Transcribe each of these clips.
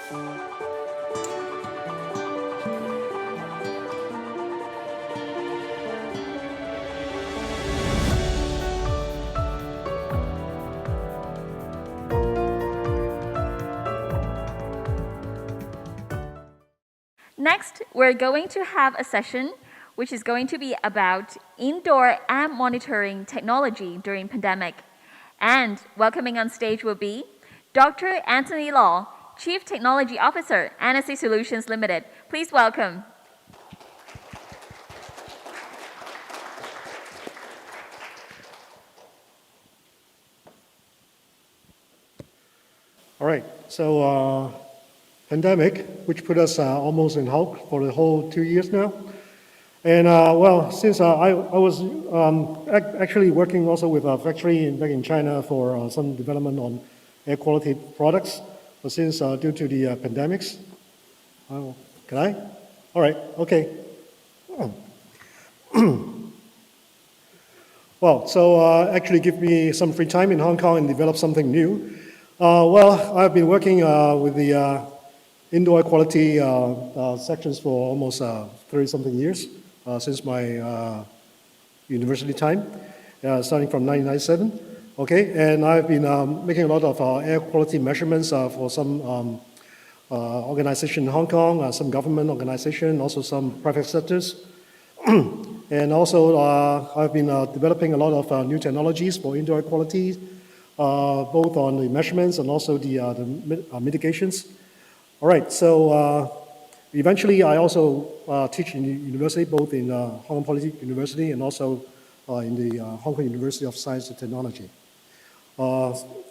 Next, we're going to have a session which is going to be about indoor air monitoring technology during pandemic. And welcoming on stage will be Dr. Anthony Law, Chief Technology Officer, NSC Solutions Limited. Please welcome. All right, so pandemic, which put us almost in halt for the whole 2 years now. And well, since I was actually working also with a factory back in China for some development on air quality products, but since due to the pandemics, can I? All right, okay. Well, so actually give me some free time in Hong Kong and develop something new. Well, I've been working with the indoor quality sections for almost 30-something years, since my university time, starting from 1997. Okay, and I've been making a lot of air quality measurements for some organization in Hong Kong, some government organization, also some private sectors. And also I've been developing a lot of new technologies for indoor quality, both on the measurements and also the mitigations. All right, so eventually I also teach in the university, both in Hong Kong Polytechnic University and also in the Hong Kong University of Science and Technology.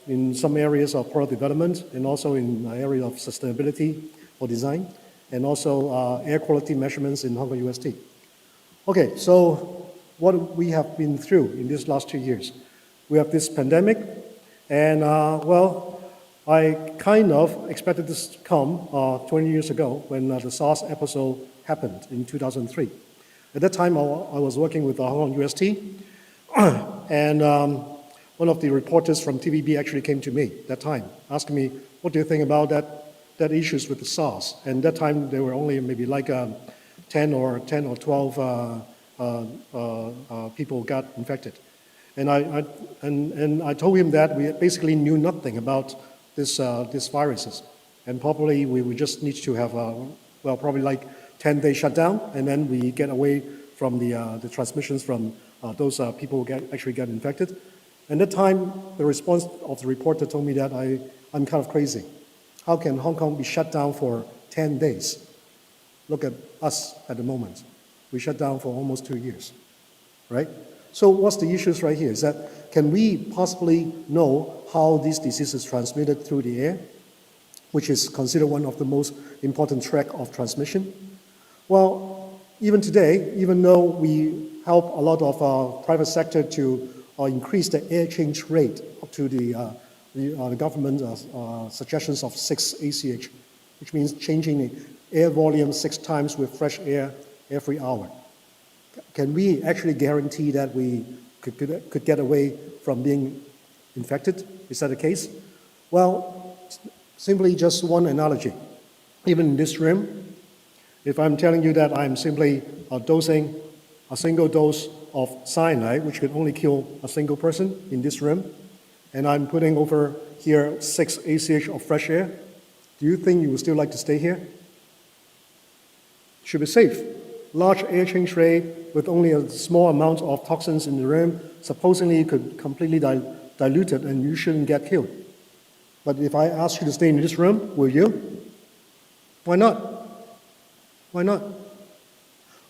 In some areas of product development and also in the area of sustainability or design, and also air quality measurements in Hong Kong UST. Okay, so what we have been through in these last 2 years. We have this pandemic, and well, I kind of expected this to come 20 years ago when the SARS episode happened in 2003. At that time, I was working with Hong Kong UST, and one of the reporters from TVB actually came to me that time, asking me, what do you think about that issues with the SARS? And that time, there were only maybe like 10 or 12 people got infected. And I told him that we basically knew nothing about these viruses. And probably we would just need to have, well, probably like 10-day shutdown, and then we get away from the transmissions from those people who actually get infected. And that time, the response of the reporter told me that I'm kind of crazy. How can Hong Kong be shut down for 10 days? Look at us at the moment. We shut down for almost 2 years, right? So what's the issues right here is that can we possibly know how these diseases transmitted through the air, which is considered one of the most important track of transmission? Well, even today, even though we help a lot of private sector to increase the air change rate up to the government suggestions of 6 ACH, which means changing the air volume 6 times with fresh air every hour. Can we actually guarantee that we could get away from being infected? Is that the case? Well, simply just one analogy. Even in this room, if I'm telling you that I'm simply dosing a single dose of cyanide, which could only kill a single person in this room, and I'm putting over here 6 ACH of fresh air, do you think you would still like to stay here? Should be safe. Large air change rate with only a small amount of toxins in the room, supposedly could completely dilute it and you shouldn't get killed. But if I ask you to stay in this room, will you? Why not? Why not?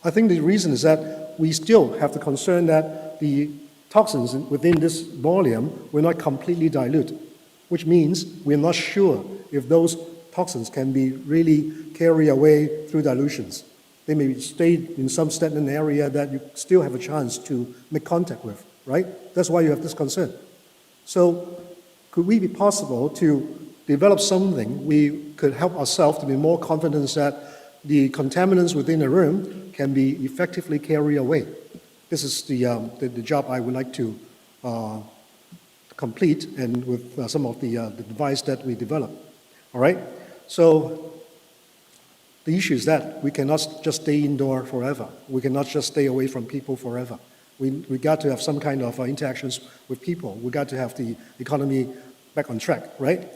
I think the reason is that we still have the concern that the toxins within this volume will not completely dilute, which means we're not sure if those toxins can be really carried away through dilutions. They may stay in some stagnant area that you still have a chance to make contact with, right? That's why you have this concern. So could we be possible to develop something we could help ourselves to be more confident that the contaminants within the room can be effectively carried away? This is the job I would like to complete, and with some of the device that we developed. All right. So the issue is that we cannot just stay indoor forever. We cannot just stay away from people forever. We got to have some kind of interactions with people. We got to have the economy back on track, right?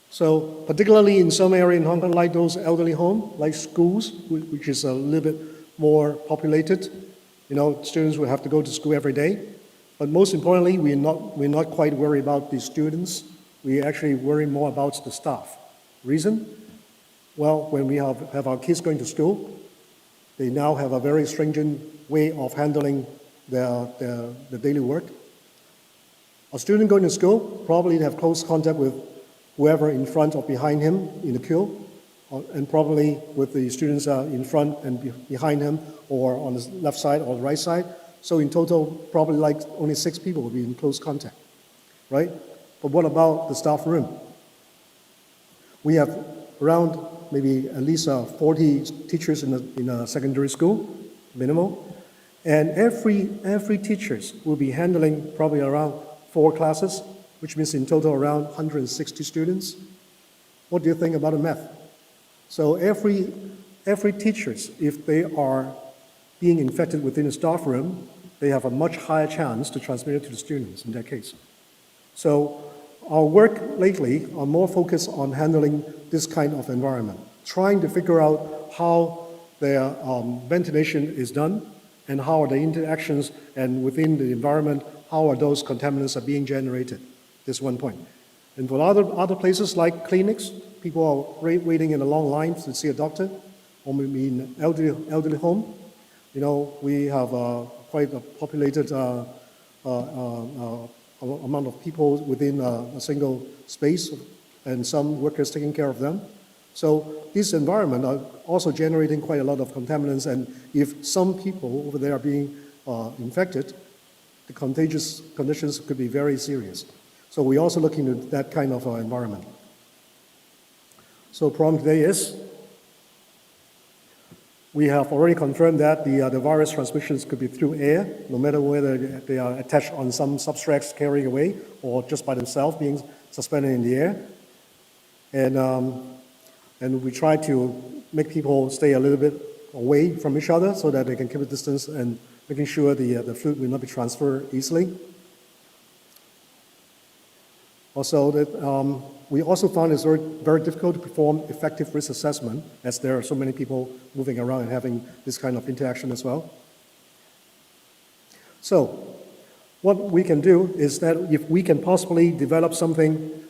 So particularly in some area in Hong Kong, like those elderly home, like schools, which is a little bit more populated, students will have to go to school every day. But most importantly, we're not quite worried about the students. We actually worry more about the staff. Reason? Well, when we have our kids going to school, they now have a very stringent way of handling their daily work. A student going to school probably have close contact with whoever in front or behind him in the queue, and probably with the students in front and behind him, or on the left side or the right side. So in total, probably like only 6 people will be in close contact, right? But what about the staff room? We have around maybe at least 40 teachers in a secondary school, minimum, and every teachers will be handling probably around 4 classes, which means in total around 160 students. What do you think about the math? So every teachers, if they are being infected within the staff room, they have a much higher chance to transmit it to the students in that case. So our work lately are more focused on handling this kind of environment, trying to figure out how their ventilation is done and how are the interactions, and within the environment, how are those contaminants are being generated. This is one point. And for other places like clinics, people are waiting in a long line to see a doctor, or maybe in elderly home. We have quite a populated amount of people within a single space, and some workers taking care of them. So this environment are also generating quite a lot of contaminants, and if some people over there are being infected, the contagious conditions could be very serious. So we also look into that kind of environment. So problem today is, we have already confirmed that the virus transmissions could be through air, no matter whether they are attached on some substrates carrying away or just by themselves being suspended in the air. And we try to make people stay a little bit away from each other so that they can keep a distance, and making sure the fluid will not be transferred easily. Also, that we also found it's very, very difficult to perform effective risk assessment, as there are so many people moving around and having this kind of interaction as well. So what we can do is that if we can possibly develop something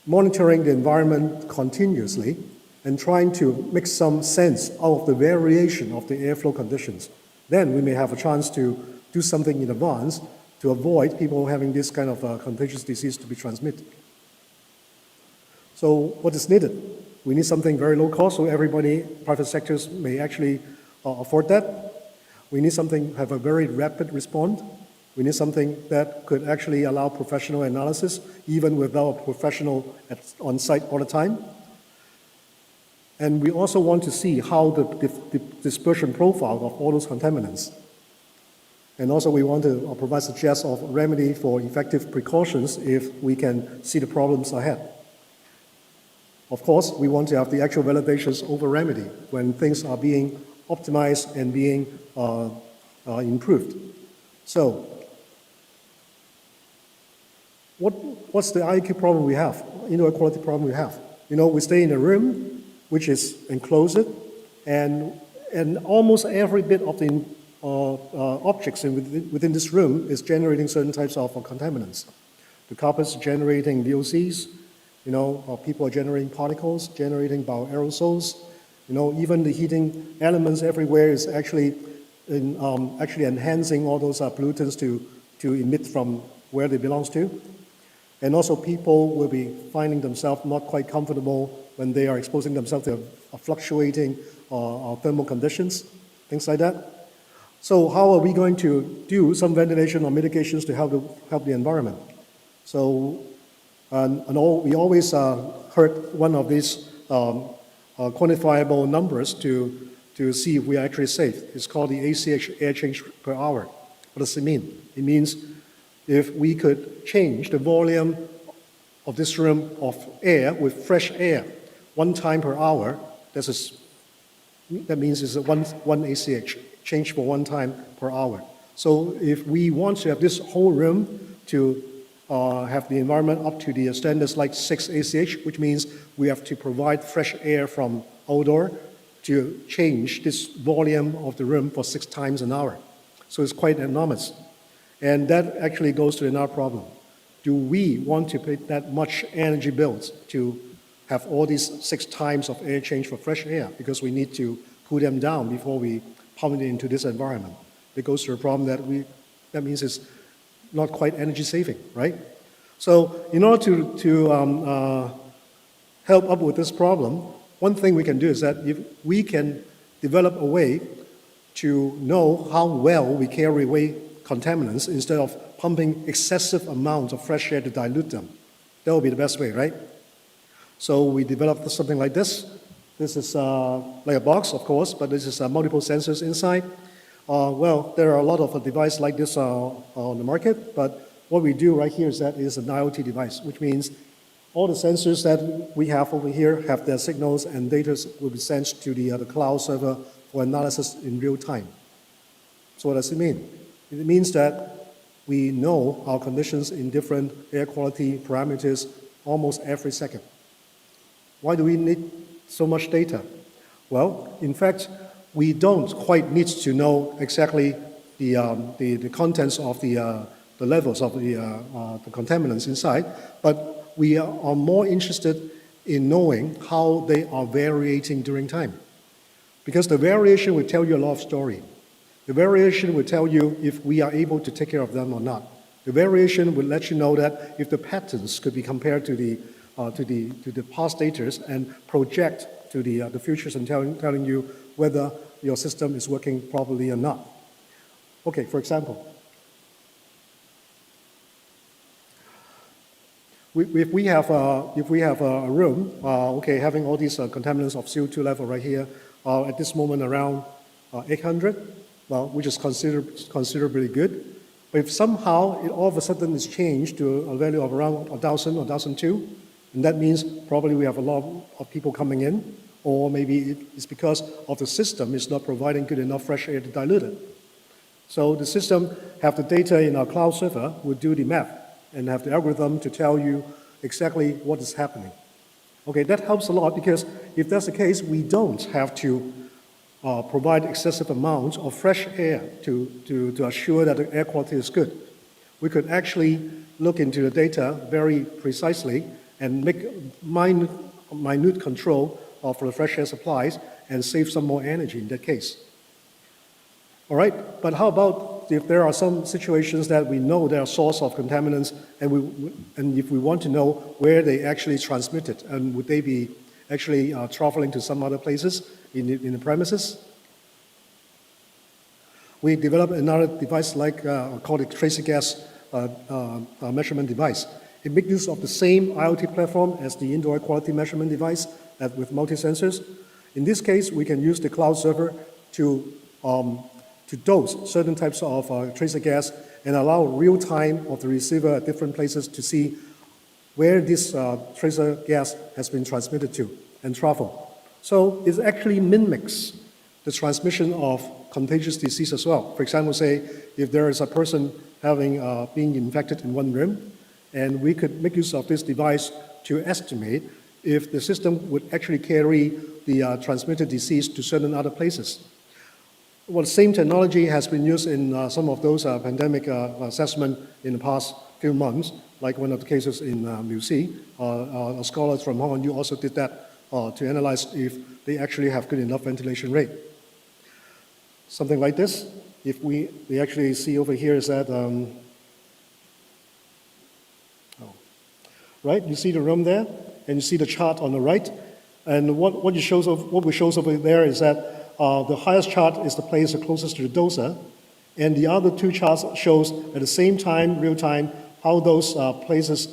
monitoring the environment continuously and trying to make some sense out of the variation of the airflow conditions, then we may have a chance to do something in advance to avoid people having this kind of contagious disease to be transmitted. So what is needed? We need something very low cost, so everybody, private sectors may actually afford that. We need something have a very rapid response. We need something that could actually allow professional analysis, even without a professional on site all the time. And we also want to see how the dispersion profile of all those contaminants. And also we want to provide suggestions of remedy for effective precautions if we can see the problems ahead. Of course, we want to have the actual validations over remedy when things are being optimized and being improved. So, what's the IQ problem we have, indoor air quality problem we have? We stay in a room which is enclosed, and almost every bit of the objects within this room is generating certain types of contaminants. The carpet's generating VOCs, people are generating particles, generating bioaerosols. Even the heating elements everywhere is actually enhancing all those pollutants to emit from where they belong to. And also people will be finding themselves not quite comfortable when they are exposing themselves to fluctuating thermal conditions, things like that. So how are we going to do some ventilation or mitigations to help the environment? So we always heard one of these quantifiable numbers to see if we are actually safe. It's called the ACH, air change per hour. What does it mean? It means if we could change the volume of this room of air with fresh air 1 time per hour. That means it's one ACH, change for 1 time per hour. So if we want to have this whole room to have the environment up to the standards like 6 ACH, which means we have to provide fresh air from outdoor to change this volume of the room for 6 times an hour. So it's quite enormous. And that actually goes to another problem. Do we want to pay that much energy bills to have all these 6 times of air change for fresh air? Because we need to cool them down before we pump it into this environment. It goes to a problem that means it's not quite energy saving, right? So in order to help up with this problem, one thing we can do is that if we can develop a way to know how well we carry away contaminants instead of pumping excessive amounts of fresh air to dilute them, that would be the best way, right? So we developed something like this. This is like a box, of course, but this is multiple sensors inside. Well, there are a lot of devices like this on the market, but what we do right here is that it is an IoT device, which means all the sensors that we have over here have their signals and data will be sent to the cloud server for analysis in real time. So what does it mean? It means that we know our conditions in different air quality parameters almost every second. Why do we need so much data? Well, in fact, we don't quite need to know exactly the contents of the levels of the contaminants inside, but we are more interested in knowing how they are varying during time. Because the variation will tell you a lot of story. The variation will tell you if we are able to take care of them or not. The variation will let you know that if the patterns could be compared to the past data and project to the futures and telling you whether your system is working properly or not. Okay, for example, if we have a room, having all these contaminants of CO2 level right here, at this moment around 800, well, which is considerably good. But if somehow it all of a sudden is changed to a value of around 1,000 or 1,002, and that means probably we have a lot of people coming in, or maybe it's because of the system is not providing good enough fresh air to dilute it. So the system have the data in our cloud server, would do the math, and have the algorithm to tell you exactly what is happening. Okay, that helps a lot because if that's the case, we don't have to provide excessive amounts of fresh air to assure that the air quality is good. We could actually look into the data very precisely and make minute control of the fresh air supplies and save some more energy in that case. All right, but how about if there are some situations that we know there are source of contaminants and if we want to know where they actually transmitted and would they be actually traveling to some other places in the premises? We developed another device called a tracer gas measurement device. It makes use of the same IoT platform as the indoor air quality measurement device with multi-sensors. In this case, we can use the cloud server to dose certain types of tracer gas and allow real time of the receiver at different places to see where this tracer gas has been transmitted to and travel. So it actually mimics the transmission of contagious disease as well. For example, say if there is a person being infected in one room, and we could make use of this device to estimate if the system would actually carry the transmitted disease to certain other places. Well, the same technology has been used in some of those pandemic assessment in the past few months, like one of the cases in Musi. Scholars from Hong Kong also did that to analyze if they actually have good enough ventilation rate. Something like this, if we actually see over here is that, right, you see the room there, and you see the chart on the right, and what we shows over there is that the highest chart is the place closest to the doser, and the other two charts shows at the same time, real time, how those places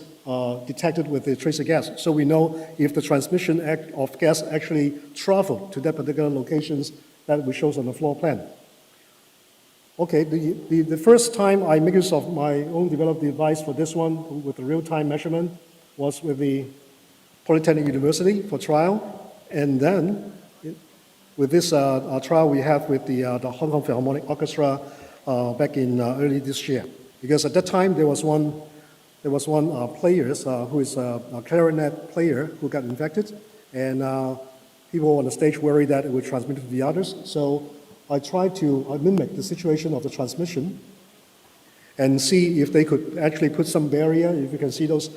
detected with the tracer gas. So we know if the transmission of gas actually traveled to that particular locations that we shows on the floor plan. Okay, the first time I make use of my own developed device for this one with the real-time measurement was with the Polytechnic University for trial, and then with this trial we have with the Hong Kong Philharmonic Orchestra back in early this year. Because at that time there was one player who is a clarinet player who got infected, and people on the stage worried that it would transmit to the others. So I tried to mimic the situation of the transmission and see if they could actually put some barrier, if you can see those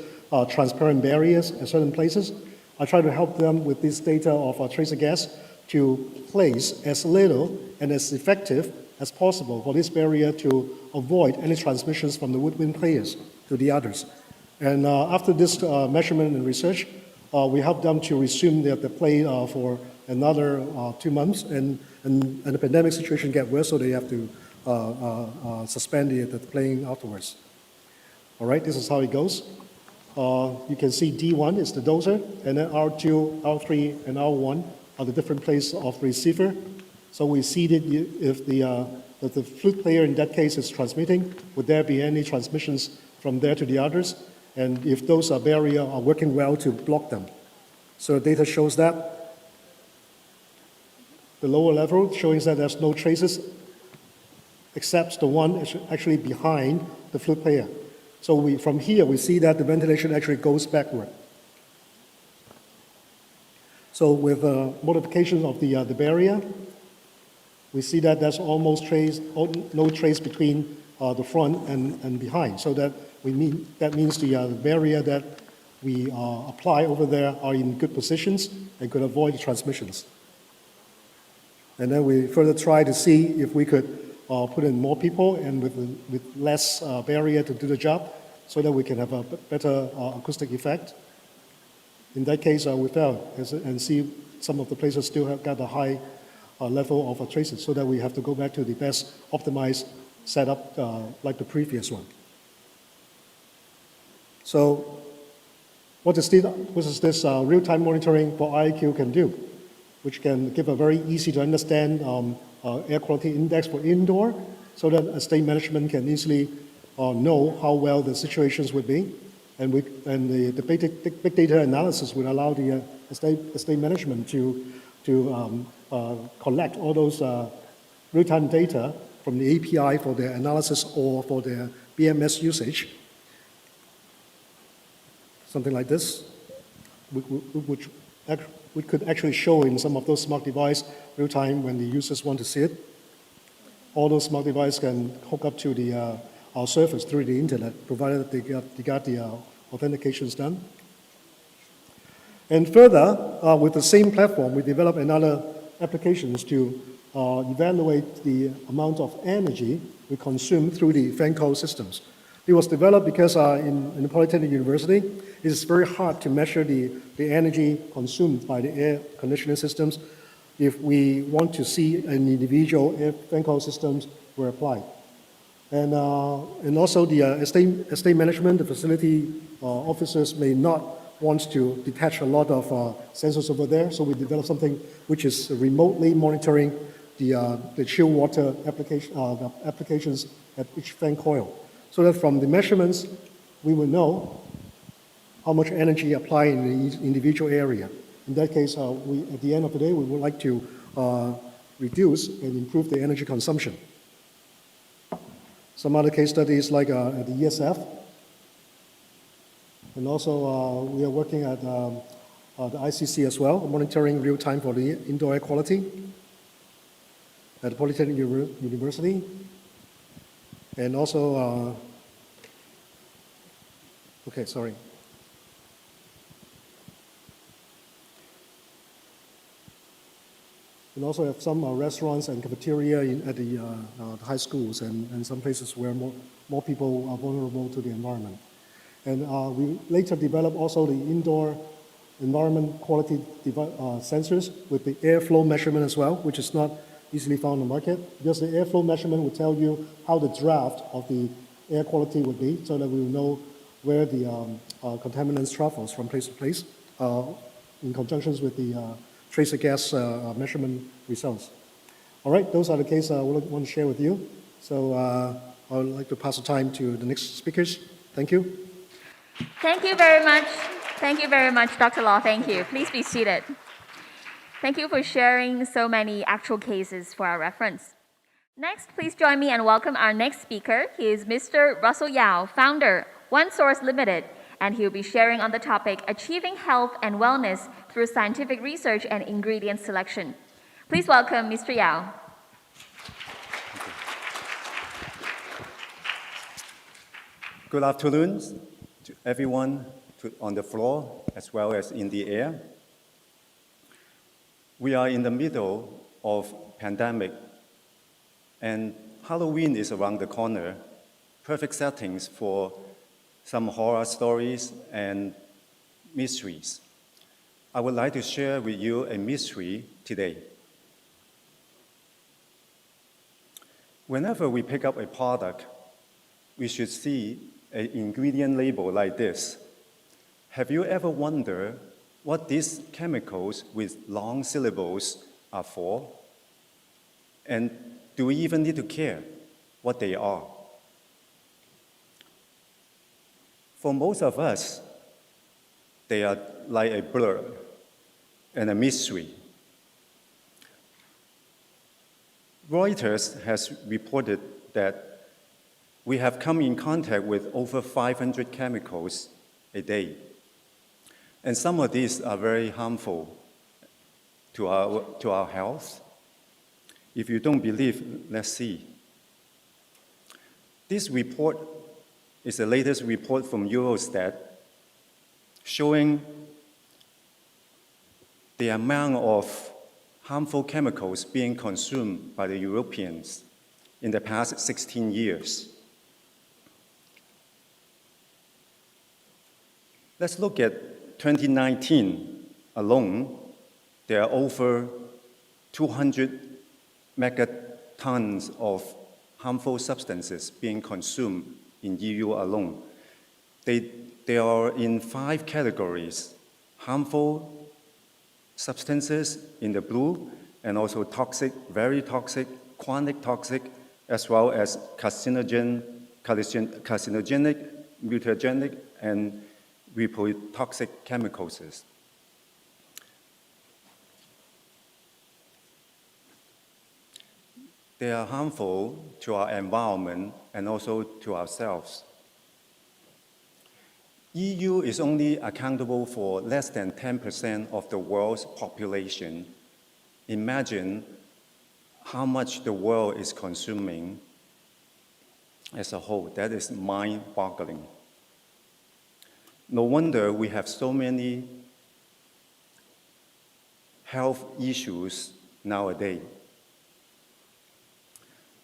transparent barriers at certain places. I tried to help them with this data of tracer gas to place as little and as effective as possible for this barrier to avoid any transmissions from the woodwind players to the others. And after this measurement and research, we helped them to resume the play for another 2 months, and the pandemic situation got worse, so they have to suspend the playing afterwards. All right, this is how it goes. You can see D1 is the doser, and then R2, R3, and R1 are the different places of receiver. So we see that if the flute player in that case is transmitting, would there be any transmissions from there to the others? And if those barriers are working well to block them. So the data shows that. The lower level showing that there's no traces except the one actually behind the flute player. So from here, we see that the ventilation actually goes backward. So with modification of the barrier, we see that there's almost no trace between the front and behind. So that means the barrier that we apply over there are in good positions and could avoid the transmissions. And then we further try to see if we could put in more people and with less barrier to do the job, so that we can have a better acoustic effect. In that case, we failed and see some of the places still have got a high level of traces, so that we have to go back to the best optimized setup like the previous one. So what is this real-time monitoring for IAQ can do, which can give a very easy to understand air quality index for indoor, so that estate management can easily know how well the situations would be. And the big data analysis would allow the estate management to collect all those real-time data from the API for their analysis or for their BMS usage. Something like this, which we could actually show in some of those smart devices real-time when the users want to see it. All those smart devices can hook up to our servers through the internet, provided they got the authentications done. And further, with the same platform, we developed another applications to evaluate the amount of energy we consume through the fan coil systems. It was developed because in the Polytechnic University, it is very hard to measure the energy consumed by the air conditioning systems if we want to see an individual air fan coil systems were applied. And also the estate management, the facility officers may not want to detach a lot of sensors over there, so we developed something which is remotely monitoring the chill water applications at each fan coil, so that from the measurements, we will know how much energy applied in the individual area. In that case, at the end of the day, we would like to reduce and improve the energy consumption. Some other case studies like at the ESF, and also we are working at the ICC as well, monitoring real time for the indoor air quality at the Polytechnic University, and also, And also have some restaurants and cafeteria at the high schools and some places where more people are vulnerable to the environment. And we later developed also the indoor environment quality sensors with the airflow measurement as well, which is not easily found on the market, because the airflow measurement will tell you how the draft of the air quality would be, so that we will know where the contaminants travels from place to place in conjunction with the tracer gas measurement results. All right, those are the cases I want to share with you. So I would like to pass the time to the next speakers. Thank you. Thank you very much. Thank you very much, Dr. Law. Thank you. Please be seated. Thank you for sharing so many actual cases for our reference. Next, please join me and welcome our next speaker. He is Mr. Russell Yao, founder, One Source Limited, and he will be sharing on the topic Achieving Health and Wellness Through Scientific Research and Ingredient Selection. Please welcome Mr. Yao. Good afternoon to everyone on the floor as well as in the air. We are in the middle of pandemic, and Halloween is around the corner. Perfect settings for some horror stories and mysteries. I would like to share with you a mystery today. Whenever we pick up a product, we should see an ingredient label like this. Have you ever wondered what these chemicals with long syllables are for? And do we even need to care what they are? For most of us, they are like a blur and a mystery. Reuters has reported that we have come in contact with over 500 chemicals a day. And some of these are very harmful to our health. If you don't believe, let's see. This report is the latest report from Eurostat showing the amount of harmful chemicals being consumed by the Europeans in the past 16 years. Let's look at 2019 alone. There are over 200 megatons of harmful substances being consumed in EU alone. They are in 5 categories: harmful substances in the blue, and also toxic, very toxic, chronic toxic, as well as carcinogenic, mutagenic, and reprotoxic chemicals. They are harmful to our environment and also to ourselves. EU is only accountable for less than 10% of the world's population. Imagine how much the world is consuming as a whole. That is mind-boggling. No wonder we have so many health issues nowadays.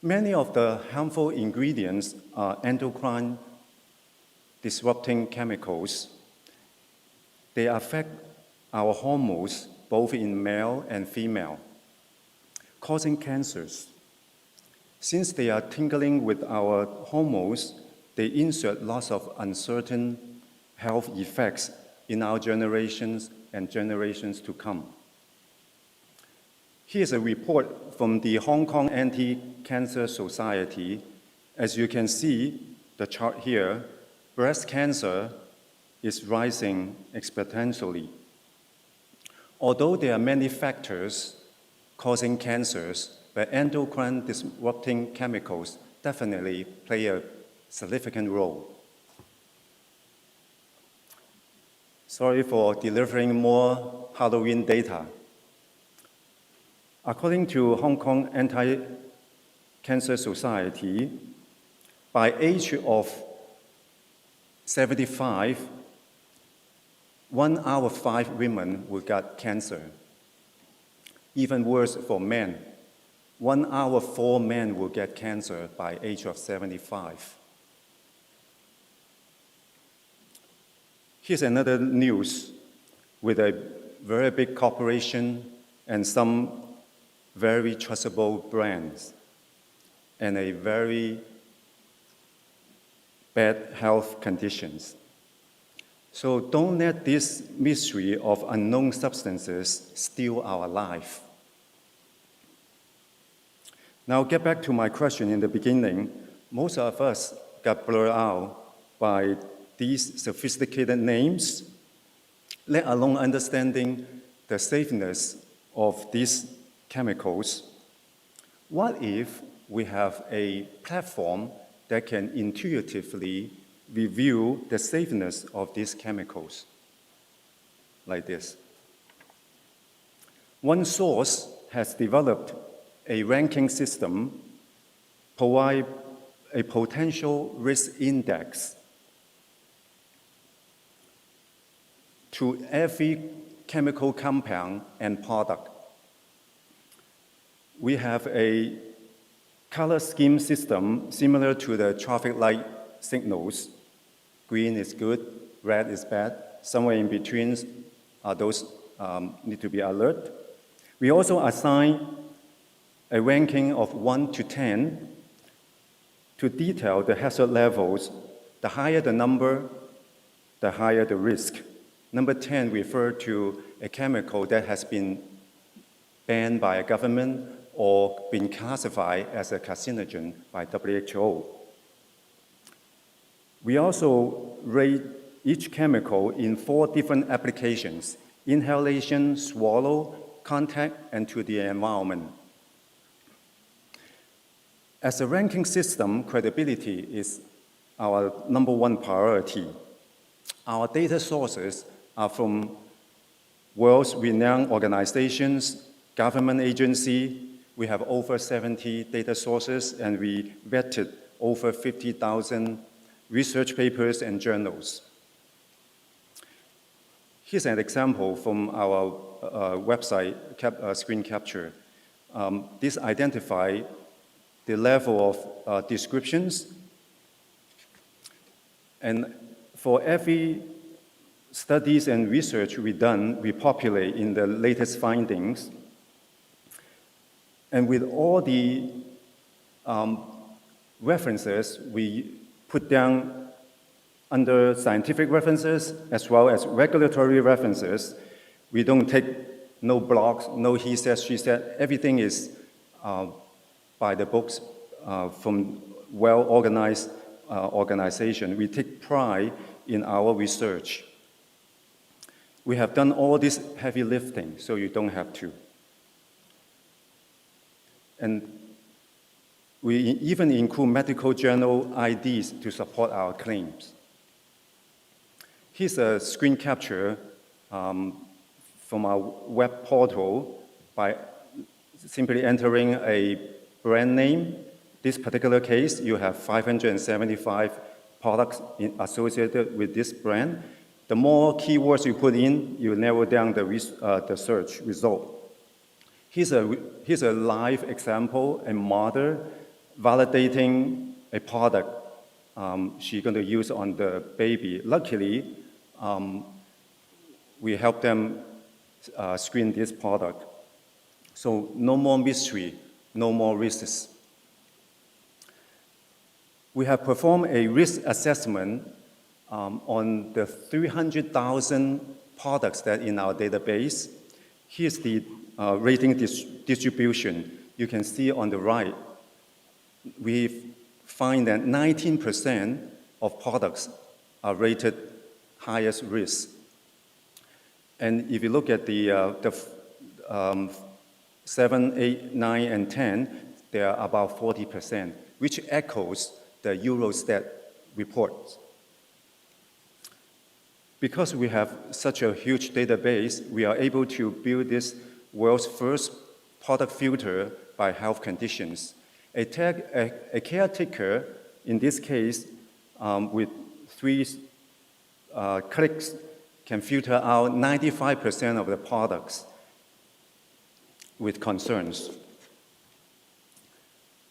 Many of the harmful ingredients are endocrine disrupting chemicals. They affect our hormones, both in male and female, causing cancers. Since they are tingling with our hormones, they insert lots of uncertain health effects in our generations and generations to come. Here's a report from the Hong Kong Anti-Cancer Society. As you can see, the chart here, breast cancer is rising exponentially. Although there are many factors causing cancers, but endocrine disrupting chemicals definitely play a significant role. Sorry for delivering more Halloween data. According to Hong Kong Anti-Cancer Society, by age of 75, 1 out of 5 women will get cancer. Even worse for men, 1 out of 4 men will get cancer by age of 75. Here's another news with a very big corporation and some very trustable brands and a very bad health conditions. So don't let this mystery of unknown substances steal our life. Now get back to my question in the beginning. Most of us got blurred out by these sophisticated names let alone understanding the safeness of these chemicals. What if we have a platform that can intuitively review the safeness of these chemicals, like this? One source has developed a ranking system, provide a potential risk index to every chemical compound and product. We have a color scheme system similar to the traffic light signals. Green is good, red is bad. Somewhere in between are those need to be alert. We also assign a ranking of 1 to 10 to detail the hazard levels. The higher the number, the higher the risk. Number 10 refers to a chemical that has been banned by a government or been classified as a carcinogen by WHO. We also rate each chemical in 4 different applications: inhalation, swallow, contact, and to the environment. As a ranking system, credibility is our number 1 priority. Our data sources are from world's renowned organizations, government agencies. We have over 70 data sources, and we vetted over 50,000 research papers and journals. Here's an example from our website screen capture. This identifies the level of descriptions. And for every studies and research we've done, we populate in the latest findings. And with all the references, we put down under scientific references as well as regulatory references. We don't take no blogs, no he said, she said. Everything is by the books from well-organized organization. We take pride in our research. We have done all this heavy lifting, so you don't have to. And we even include medical journal IDs to support our claims. Here's a screen capture from our web portal by simply entering a brand name. This particular case, you have 575 products associated with this brand. The more keywords you put in, you narrow down the search result. Here's a live example, a mother validating a product she's going to use on the baby. Luckily, we help them screen this product. So no more mystery, no more risks. We have performed a risk assessment on the 300,000 products that in our database. Here's the rating distribution. You can see on the right, we find that 19% of products are rated highest risk. And if you look at the 7, 8, 9, and 10, they are about 40%, which echoes the Eurostat reports. Because we have such a huge database, we are able to build this world's first product filter by health conditions. A caretaker, in this case, with 3 clicks, can filter out 95% of the products with concerns.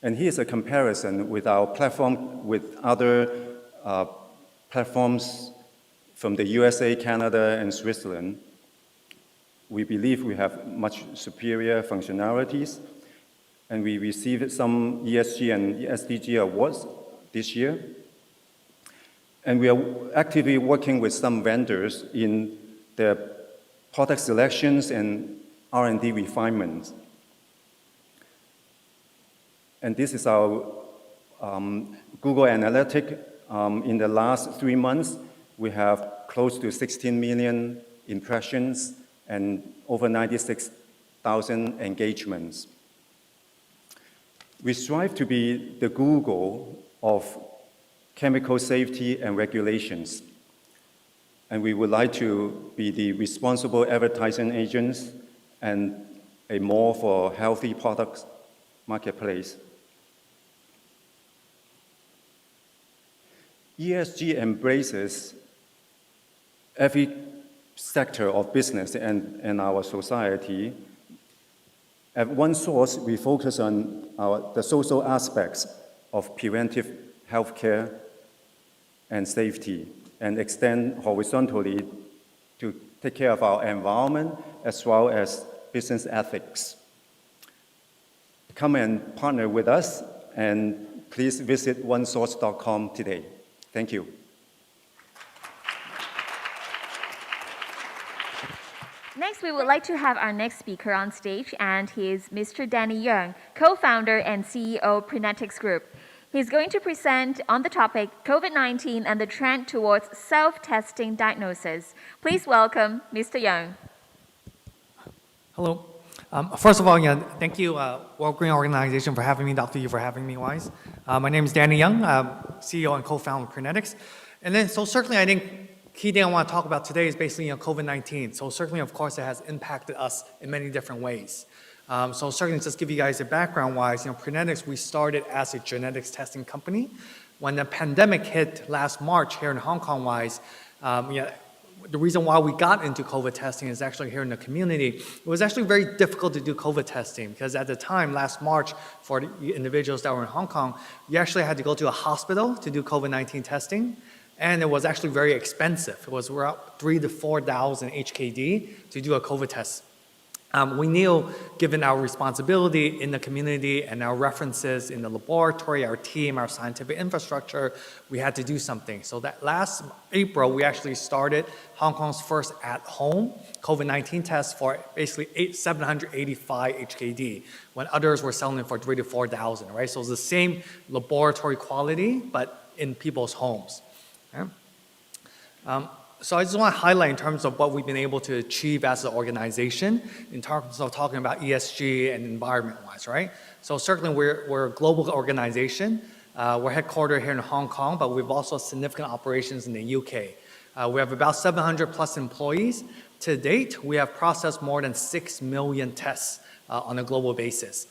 And here's a comparison with our platform with other platforms from the USA, Canada, and Switzerland. We believe we have much superior functionalities, and we received some ESG and SDG awards this year. And we are actively working with some vendors in the product selections and R&D refinements. And this is our Google Analytics. In the last 3 months, we have close to 16 million impressions, and over 96,000 engagements. We strive to be the Google of chemical safety and regulations, and we would like to be the responsible advertising agents and a more for healthy products marketplace. ESG embraces every sector of business and our society. At one source, we focus on the social aspects of preventive healthcare and safety, and extend horizontally to take care of our environment as well as business ethics. Come and partner with us, and please visit onesource.com today. Thank you. Next, we would like to have our next speaker on stage, and he is Mr. Danny Young, co-founder and CEO of Prenetics Group. He's going to present on the topic COVID-19 and the trend towards self-testing diagnosis. Please welcome Mr. Young. Hello. First of all, thank you, World Green Organization, for having me. Dr. Yu for having me, Wise. My name is Danny Young, CEO and co-founder of Prenetics. And then, so certainly, I think key thing I want to talk about today is basically COVID-19. So certainly, of course, it has impacted us in many different ways. So certainly, just give you guys a background-wise, Prenetics, we started as a genetics testing company. When the pandemic hit last March here in Hong Kong-wise, the reason why we got into COVID testing is actually here in the community. It was actually very difficult to do COVID testing because at the time, last March, for the individuals that were in Hong Kong, you actually had to go to a hospital to do COVID-19 testing. And it was actually very expensive. It was around 3,000 to 4,000 HKD to do a COVID test. We knew, given our responsibility in the community and our references in the laboratory, our team, our scientific infrastructure, we had to do something. So that last April, we actually started Hong Kong's first at-home COVID-19 test for basically 785 HKD, when others were selling it for 3,000 to 4,000, right? So it's the same laboratory quality, but in people's homes. Okay? So I just want to highlight in terms of what we've been able to achieve as an organization in terms of talking about ESG and environment-wise, right? So certainly we're a global organization. We're headquartered here in Hong Kong, but we've also significant operations in the UK. We have about 700 plus employees. To date, we have processed more than 6 million tests on a global basis.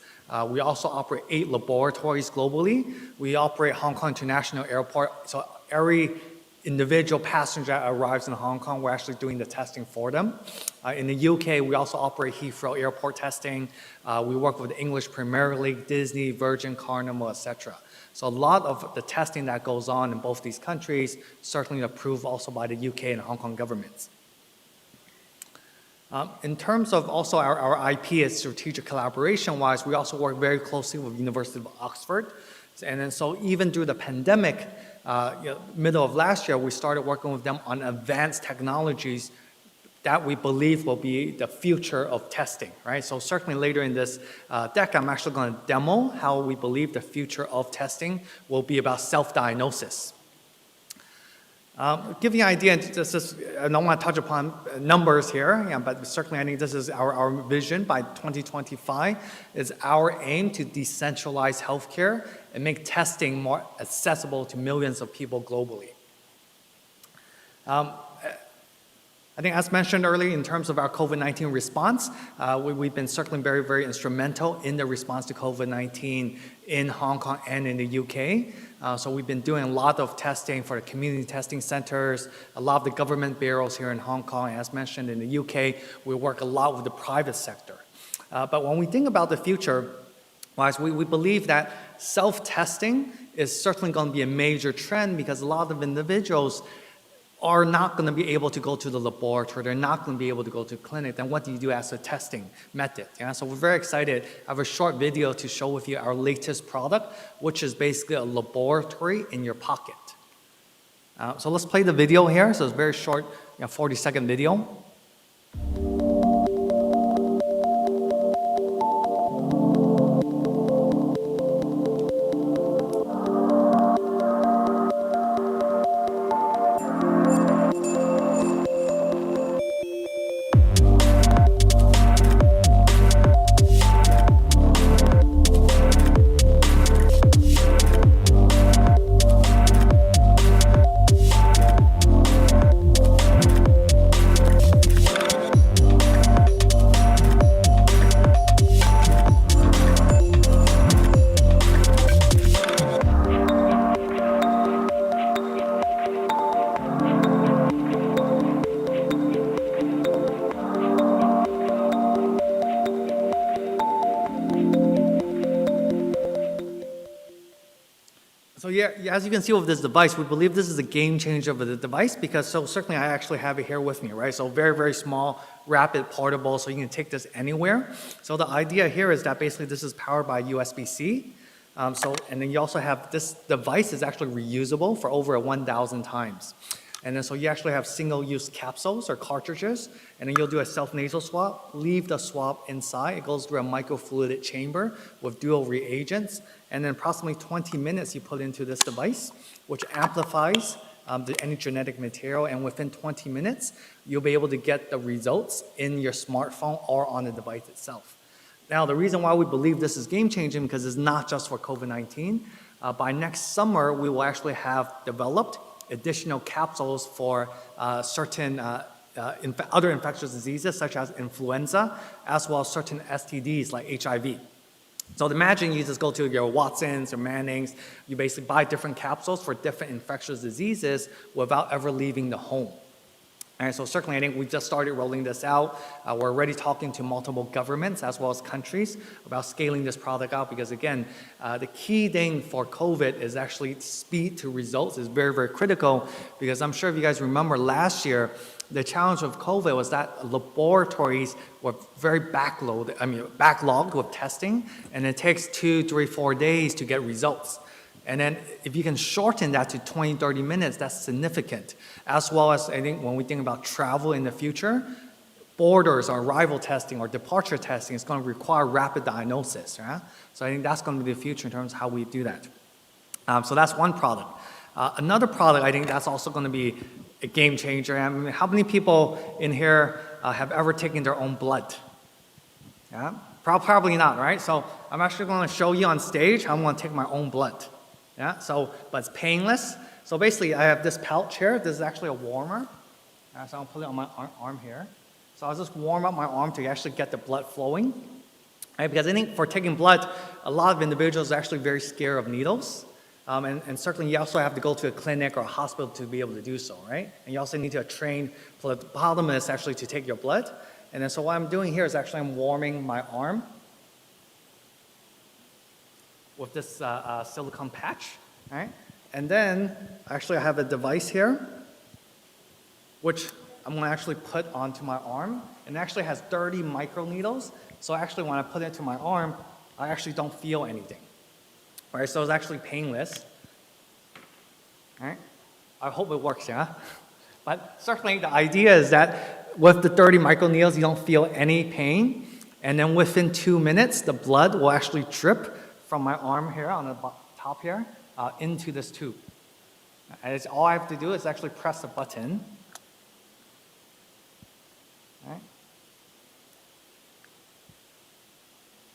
We also operate 8 laboratories globally. We operate Hong Kong International Airport, so every individual passenger that arrives in Hong Kong, we're actually doing the testing for them. In the UK, we also operate Heathrow Airport testing. We work with the English Premier League, Disney, Virgin, Carnival, etc. So a lot of the testing that goes on in both these countries, certainly approved also by the UK and Hong Kong governments. In terms of also our IP and strategic collaboration-wise, we also work very closely with the University of Oxford. And then so even through the pandemic, middle of last year, we started working with them on advanced technologies that we believe will be the future of testing, right? So certainly later in this deck, I'm actually going to demo how we believe the future of testing will be about self-diagnosis. Give you an idea, I don't want to touch upon numbers here, but certainly I think this is our vision by 2025, is our aim to decentralize healthcare and make testing more accessible to millions of people globally. I think as mentioned earlier, in terms of our COVID-19 response, we've been certainly very, very instrumental in the response to COVID-19 in Hong Kong and in the UK. So we've been doing a lot of testing for the community testing centers, a lot of the government bureaus here in Hong Kong. As mentioned in the UK, we work a lot with the private sector. But when we think about the future, we believe that self-testing is certainly going to be a major trend because a lot of individuals are not going to be able to go to the laboratory, they're not going to be able to go to clinic, then what do you do as a testing method? Yeah? So we're very excited. I have a short video to show with you our latest product, which is basically a laboratory in your pocket. So let's play the video here. So it's a very short, 40-second video. yeah, as you can see with this device, we believe this is a game changer of the device because so certainly I actually have it here with me, right? So very, very small, rapid, portable, so you can take this anywhere. So the idea here is that basically this is powered by USB-C. And then you also have this device is actually reusable for over 1,000 times. And then so you actually have single-use capsules or cartridges, and then you'll do a self-nasal swab, leave the swab inside. It goes through a microfluidic chamber with dual reagents, and then approximately 20 minutes you put into this device, which amplifies any genetic material, and within 20 minutes, you'll be able to get the results in your smartphone or on the device itself. Now, the reason why we believe this is game-changing because it's not just for COVID-19. By next summer, we will actually have developed additional capsules for certain other infectious diseases such as influenza, as well as certain STDs like HIV. So imagine you just go to your Watsons or Mannings, you basically buy different capsules for different infectious diseases without ever leaving the home. And so certainly I think we just started rolling this out. We're already talking to multiple governments as well as countries about scaling this product out because again, the key thing for COVID is actually speed to results is very, very critical because I'm sure if you guys remember last year, the challenge of COVID was that laboratories were very backlogged with testing and it takes 2, 3, 4 days to get results. And then if you can shorten that to 20, 30 minutes, that's significant. As well as I think when we think about travel in the future, borders or arrival testing or departure testing is going to require rapid diagnosis. Right? So I think that's going to be the future in terms of how we do that. So that's one product. Another product I think that's also going to be a game changer. I mean, how many people in here have ever taken their own blood? Yeah? Probably not, right? So I'm actually going to show you on stage how I'm going to take my own blood. Yeah, but it's painless. So basically, I have this pouch here. This is actually a warmer. So I'll put it on my arm here. So I'll just warm up my arm to actually get the blood flowing. Right? Because I think for taking blood, a lot of individuals are actually very scared of needles. And certainly you also have to go to a clinic or a hospital to be able to do so, right? And you also need to train phlebotomist actually to take your blood. And then so what I'm doing here is actually I'm warming my arm with this silicone patch, right? And then actually I have a device here, which I'm gonna actually put onto my arm, and it actually has 30 microneedles. So actually when I put it into my arm, I actually don't feel anything, right? So it's actually painless, right? I hope it works, yeah? But certainly the idea is that with the 30 microneedles, you don't feel any pain, and then within 2 minutes, the blood will actually drip from my arm here on the top here into this tube. And all I have to do is actually press the button. Right?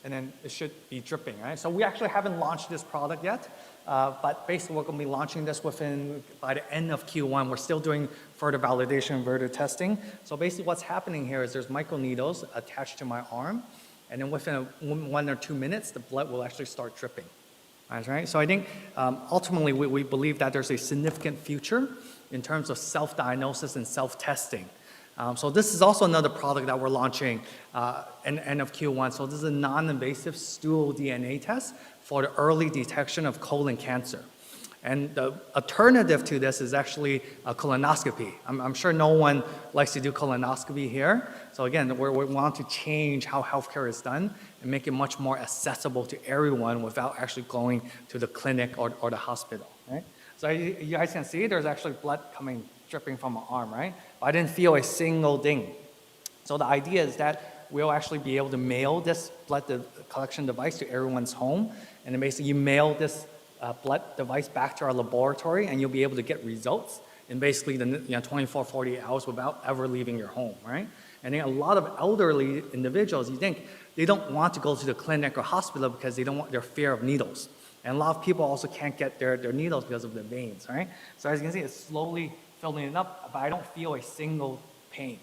And then it should be dripping, right? So we actually haven't launched this product yet, but basically we're going to be launching this by the end of Q1. We're still doing further validation and further testing. So basically what's happening here is there's microneedles attached to my arm, and then within 1 or 2 minutes, the blood will actually start dripping. Right? So I think ultimately we believe that there's a significant future in terms of self-diagnosis and self-testing. So this is also another product that we're launching in end of Q1. So this is a non-invasive stool DNA test for the early detection of colon cancer. And the alternative to this is actually a colonoscopy. I'm sure no one likes to do colonoscopy here. So again, we want to change how healthcare is done and make it much more accessible to everyone without actually going to the clinic or the hospital, right? So you guys can see there's actually blood dripping from my arm, right? But I didn't feel a single thing. So the idea is that we'll actually be able to mail this blood collection device to everyone's home. And then basically you mail this blood device back to our laboratory and you'll be able to get results in basically the 24, 48 hours without ever leaving your home, right? And then a lot of elderly individuals, you think, they don't want to go to the clinic or hospital because they don't want their fear of needles. And a lot of people also can't get their needles because of the veins, right? So as you can see, it's slowly filling it up, but I don't feel a single pain,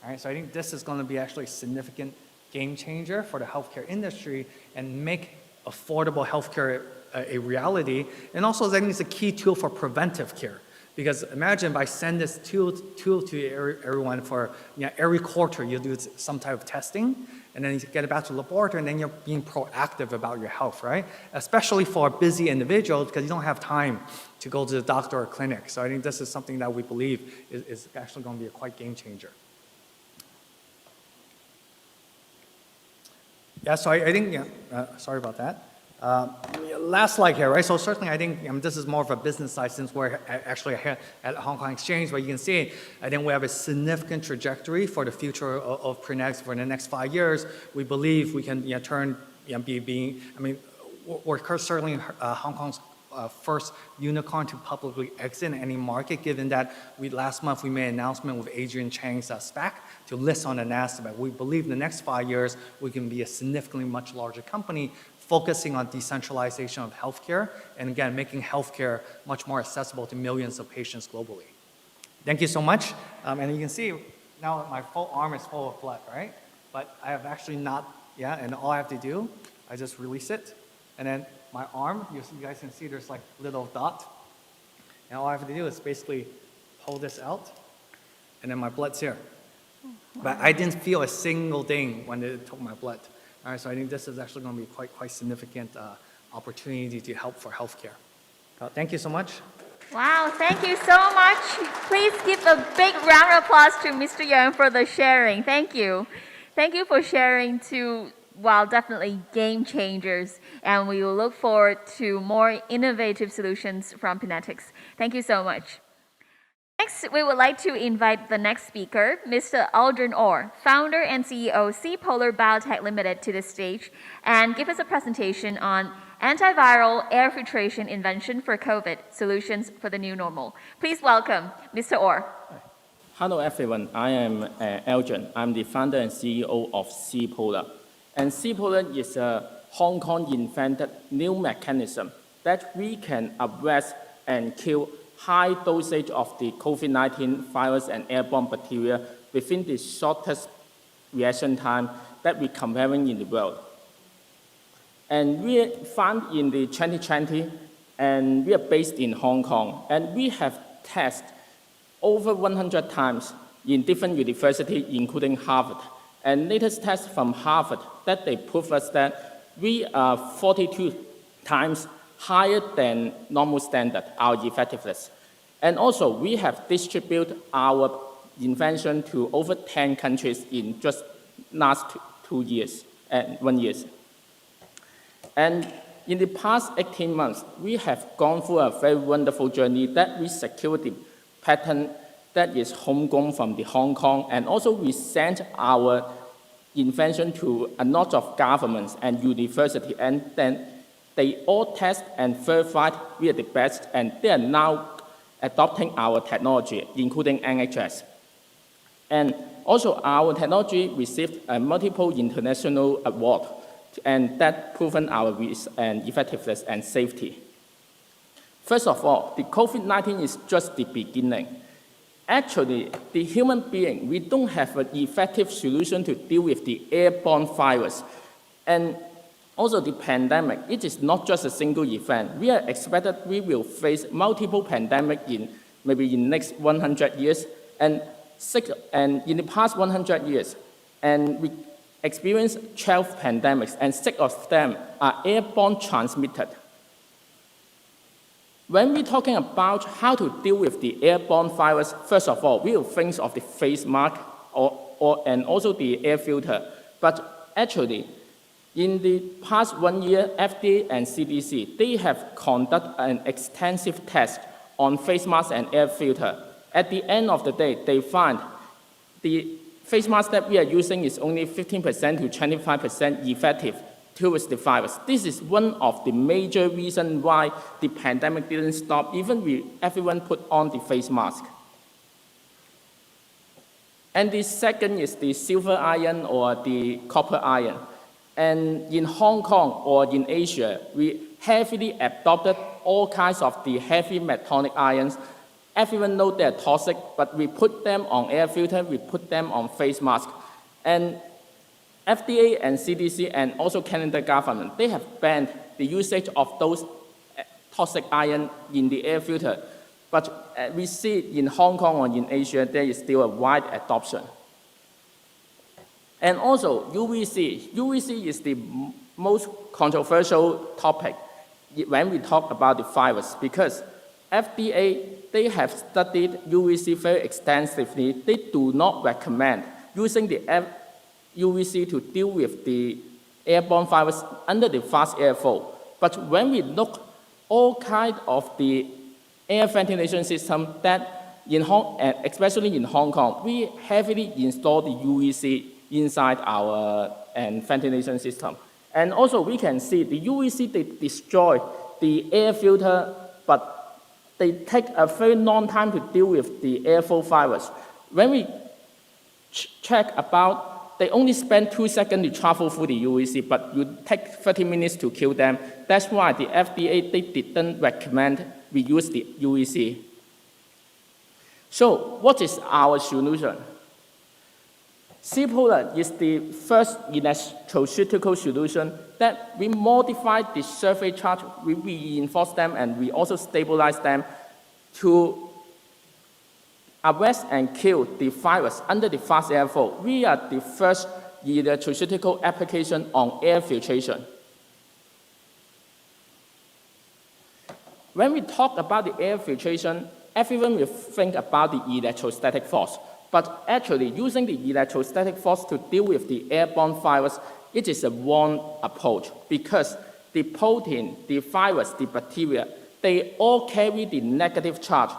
right? So I think this is going to be actually a significant game changer for the healthcare industry and make affordable healthcare a reality. And also I think it's a key tool for preventive care. Because imagine if I send this tool to everyone for every quarter, you'll do some type of testing, and then you get it back to the laboratory, and then you're being proactive about your health, right? Especially for busy individuals, because you don't have time to go to the doctor or clinic. So I think this is something that we believe is actually going to be a quite game changer. Yeah, so I think, sorry about that. Last slide here, right? So certainly I think this is more of a business side since we're actually here at Hong Kong Exchange, but you can see, I think we have a significant trajectory for the future of Prenetics for the next 5 years. We believe we can turn, we're certainly Hong Kong's first unicorn to publicly exit any market, given that last month we made an announcement with Adrian Chang's SPAC to list on the Nasdaq. We believe in the next 5 years we can be a significantly much larger company focusing on decentralization of healthcare and again making healthcare much more accessible to millions of patients globally. Thank you so much. And you can see now my full arm is full of blood, right? But I have actually not, and all I have to do, I just release it, and then my arm, you guys can see there's like little dot. And all I have to do is basically pull this out, and then my blood's here. Wow. But I didn't feel a single thing when they took my blood. All right, so I think this is actually going to be quite significant opportunity to help for healthcare. Thank you so much. Wow, thank you so much. Please give a big round of applause to Mr. Yang for the sharing. Thank you. Thank you for sharing two, definitely game changers. And we will look forward to more innovative solutions from Prenetics. Thank you so much. Next, we would like to invite the next speaker, Mr. Aldrin Orr, founder and CEO C Polar Biotech Limited, to the stage and give us a presentation on antiviral air filtration invention for COVID, solutions for the new normal. Please welcome Mr. Orr. Hello everyone, I am Aldrin. I'm the founder and CEO of C Polar. And C Polar is a Hong Kong invented new mechanism that we can address and kill high dosage of the COVID-19 virus and airborne bacteria within the shortest reaction time that we're comparing in the world. And we found in the 2020, and we are based in Hong Kong, and we have tested over 100 times in different universities, including Harvard. And latest test from Harvard that they prove us that we are 42 times higher than normal standard, our effectiveness. And also, we have distributed our invention to over 10 countries in just last 2 years and 1 year. And in the past 18 months, we have gone through a very wonderful journey that we secured the patent that is homegrown from the Hong Kong, and also we sent our invention to a lot of governments and universities, and then they all test and verified we are the best, and they are now adopting our technology, including NHS. And also our technology received a multiple international award, and that proven our risk and effectiveness and safety. First of all, the COVID-19 is just the beginning. Actually, the human being, we don't have an effective solution to deal with the airborne virus. And also the pandemic, it is not just a single event. We are expected we will face multiple pandemics in maybe in the next 100 years, and in the past 100 years, and we experienced 12 pandemics, and 6 of them are airborne transmitted. When we're talking about how to deal with the airborne virus, first of all, we will think of the face mask and also the air filter. But actually, in the past 1 year, FDA and CDC, they have conducted an extensive test on face mask and air filter. At the end of the day, they find the face mask that we are using is only 15% to 25% effective towards the virus. This is one of the major reasons why the pandemic didn't stop, even everyone put on the face mask. And the second is the silver iron or the copper iron. And in Hong Kong or in Asia, we heavily adopted all kinds of the heavy metallic ions. Everyone knows they're toxic, but we put them on air filter, we put them on face mask. And FDA and CDC and also Canada government, they have banned the usage of those toxic iron in the air filter. But we see in Hong Kong or in Asia, there is still a wide adoption. And also UVC. UVC is the most controversial topic when we talk about the virus because FDA, they have studied UVC very extensively. They do not recommend using the UVC to deal with the airborne virus under the fast airflow. But when we look all kinds of the air ventilation system that especially in Hong Kong, we heavily install the UVC inside our ventilation system. And also we can see the UVC, they destroy the air filter, but they take a very long time to deal with the airflow virus. When we check about, they only spend 2 seconds to travel through the UVC, but you take 30 minutes to kill them. That's why the FDA, they didn't recommend we use the UVC. So what is our solution? C-Polar is the first electroceutical solution that we modify the surface charge, we reinforce them, and we also stabilize them to arrest and kill the virus under the fast airflow. We are the first electroceutical application on air filtration. When we talk about the air filtration, everyone will think about the electrostatic force. But actually, using the electrostatic force to deal with the airborne virus, it is a wrong approach because the protein, the virus, the bacteria, they all carry the negative charge.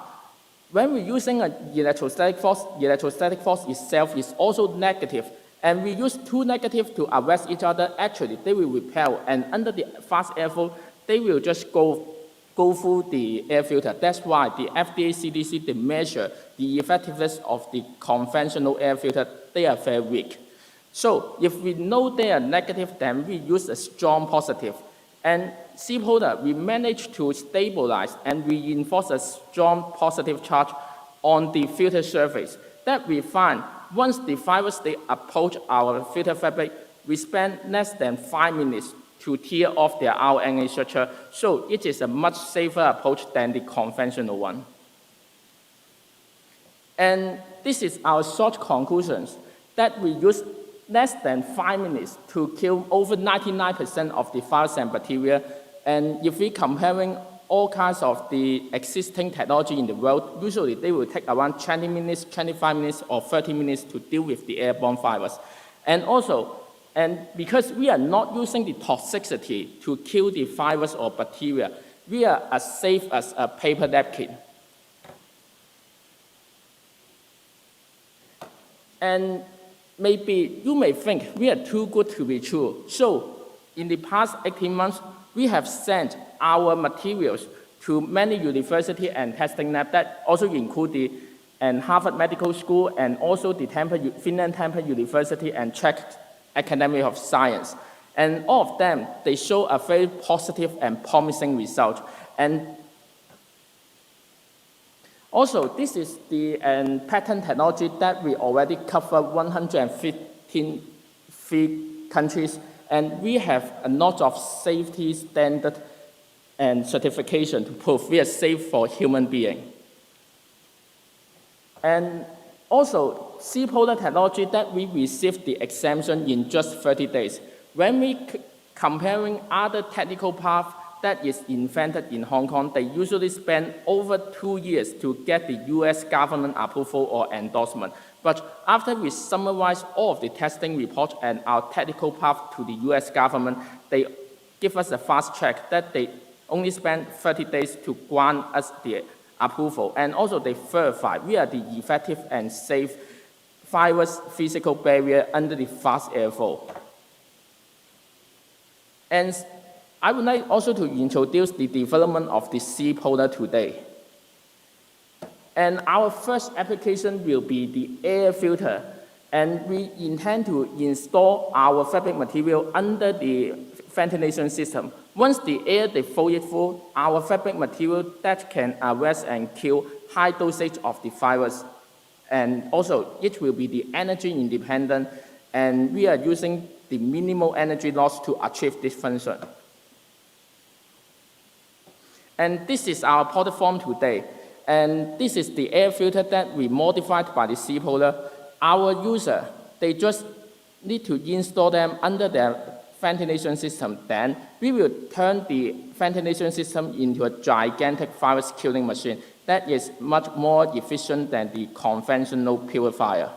When we're using an electrostatic force itself is also negative, and we use two negatives to arrest each other, actually they will repel, and under the fast airflow, they will just go through the air filter. That's why the FDA, CDC, they measure the effectiveness of the conventional air filter. They are very weak. So if we know they are negative, then we use a strong positive. And C-Polar, we managed to stabilize and reinforce a strong positive charge on the filter surface. That we find, once the virus, they approach our filter fabric, we spend less than 5 minutes to tear off their RNA structure, so it is a much safer approach than the conventional one. And this is our short conclusions, that we use less than 5 minutes to kill over 99% of the virus and bacteria, and if we're comparing all kinds of the existing technology in the world, usually they will take around 20 minutes, 25 minutes, or 30 minutes to deal with the airborne virus. And because we are not using the toxicity to kill the virus or bacteria, we are as safe as a paper napkin. And maybe you may think we are too good to be true. So in the past 18 months, we have sent our materials to many universities and testing labs that also include the Harvard Medical School and also the Finland Temple University and Czech Academy of Science. And all of them, they show a very positive and promising result. And also, this is the patent technology that we already cover 115 countries, and we have a lot of safety standard and certification to prove we are safe for human being. And also, C-Polar technology that we received the exemption in just 30 days. When we comparing other technical paths that is invented in Hong Kong, they usually spend over 2 years to get the US government approval or endorsement. But after we summarize all of the testing reports and our technical path to the US government, they give us a fast track that they only spend 30 days to grant us the approval. And also they verify we are the effective and safe virus physical barrier under the fast airflow. And I would like also to introduce the development of the C-Polar today. And our first application will be the air filter. And we intend to install our fabric material under the ventilation system. Once the air they flow it through, our fabric material that can arrest and kill high dosage of the virus. And also, it will be the energy independent, and we are using the minimal energy loss to achieve this function. And this is our product form today. And this is the air filter that we modified by the C-Polar. Our user, they just need to install them under their ventilation system. Then we will turn the ventilation system into a gigantic virus killing machine that is much more efficient than the conventional purifier.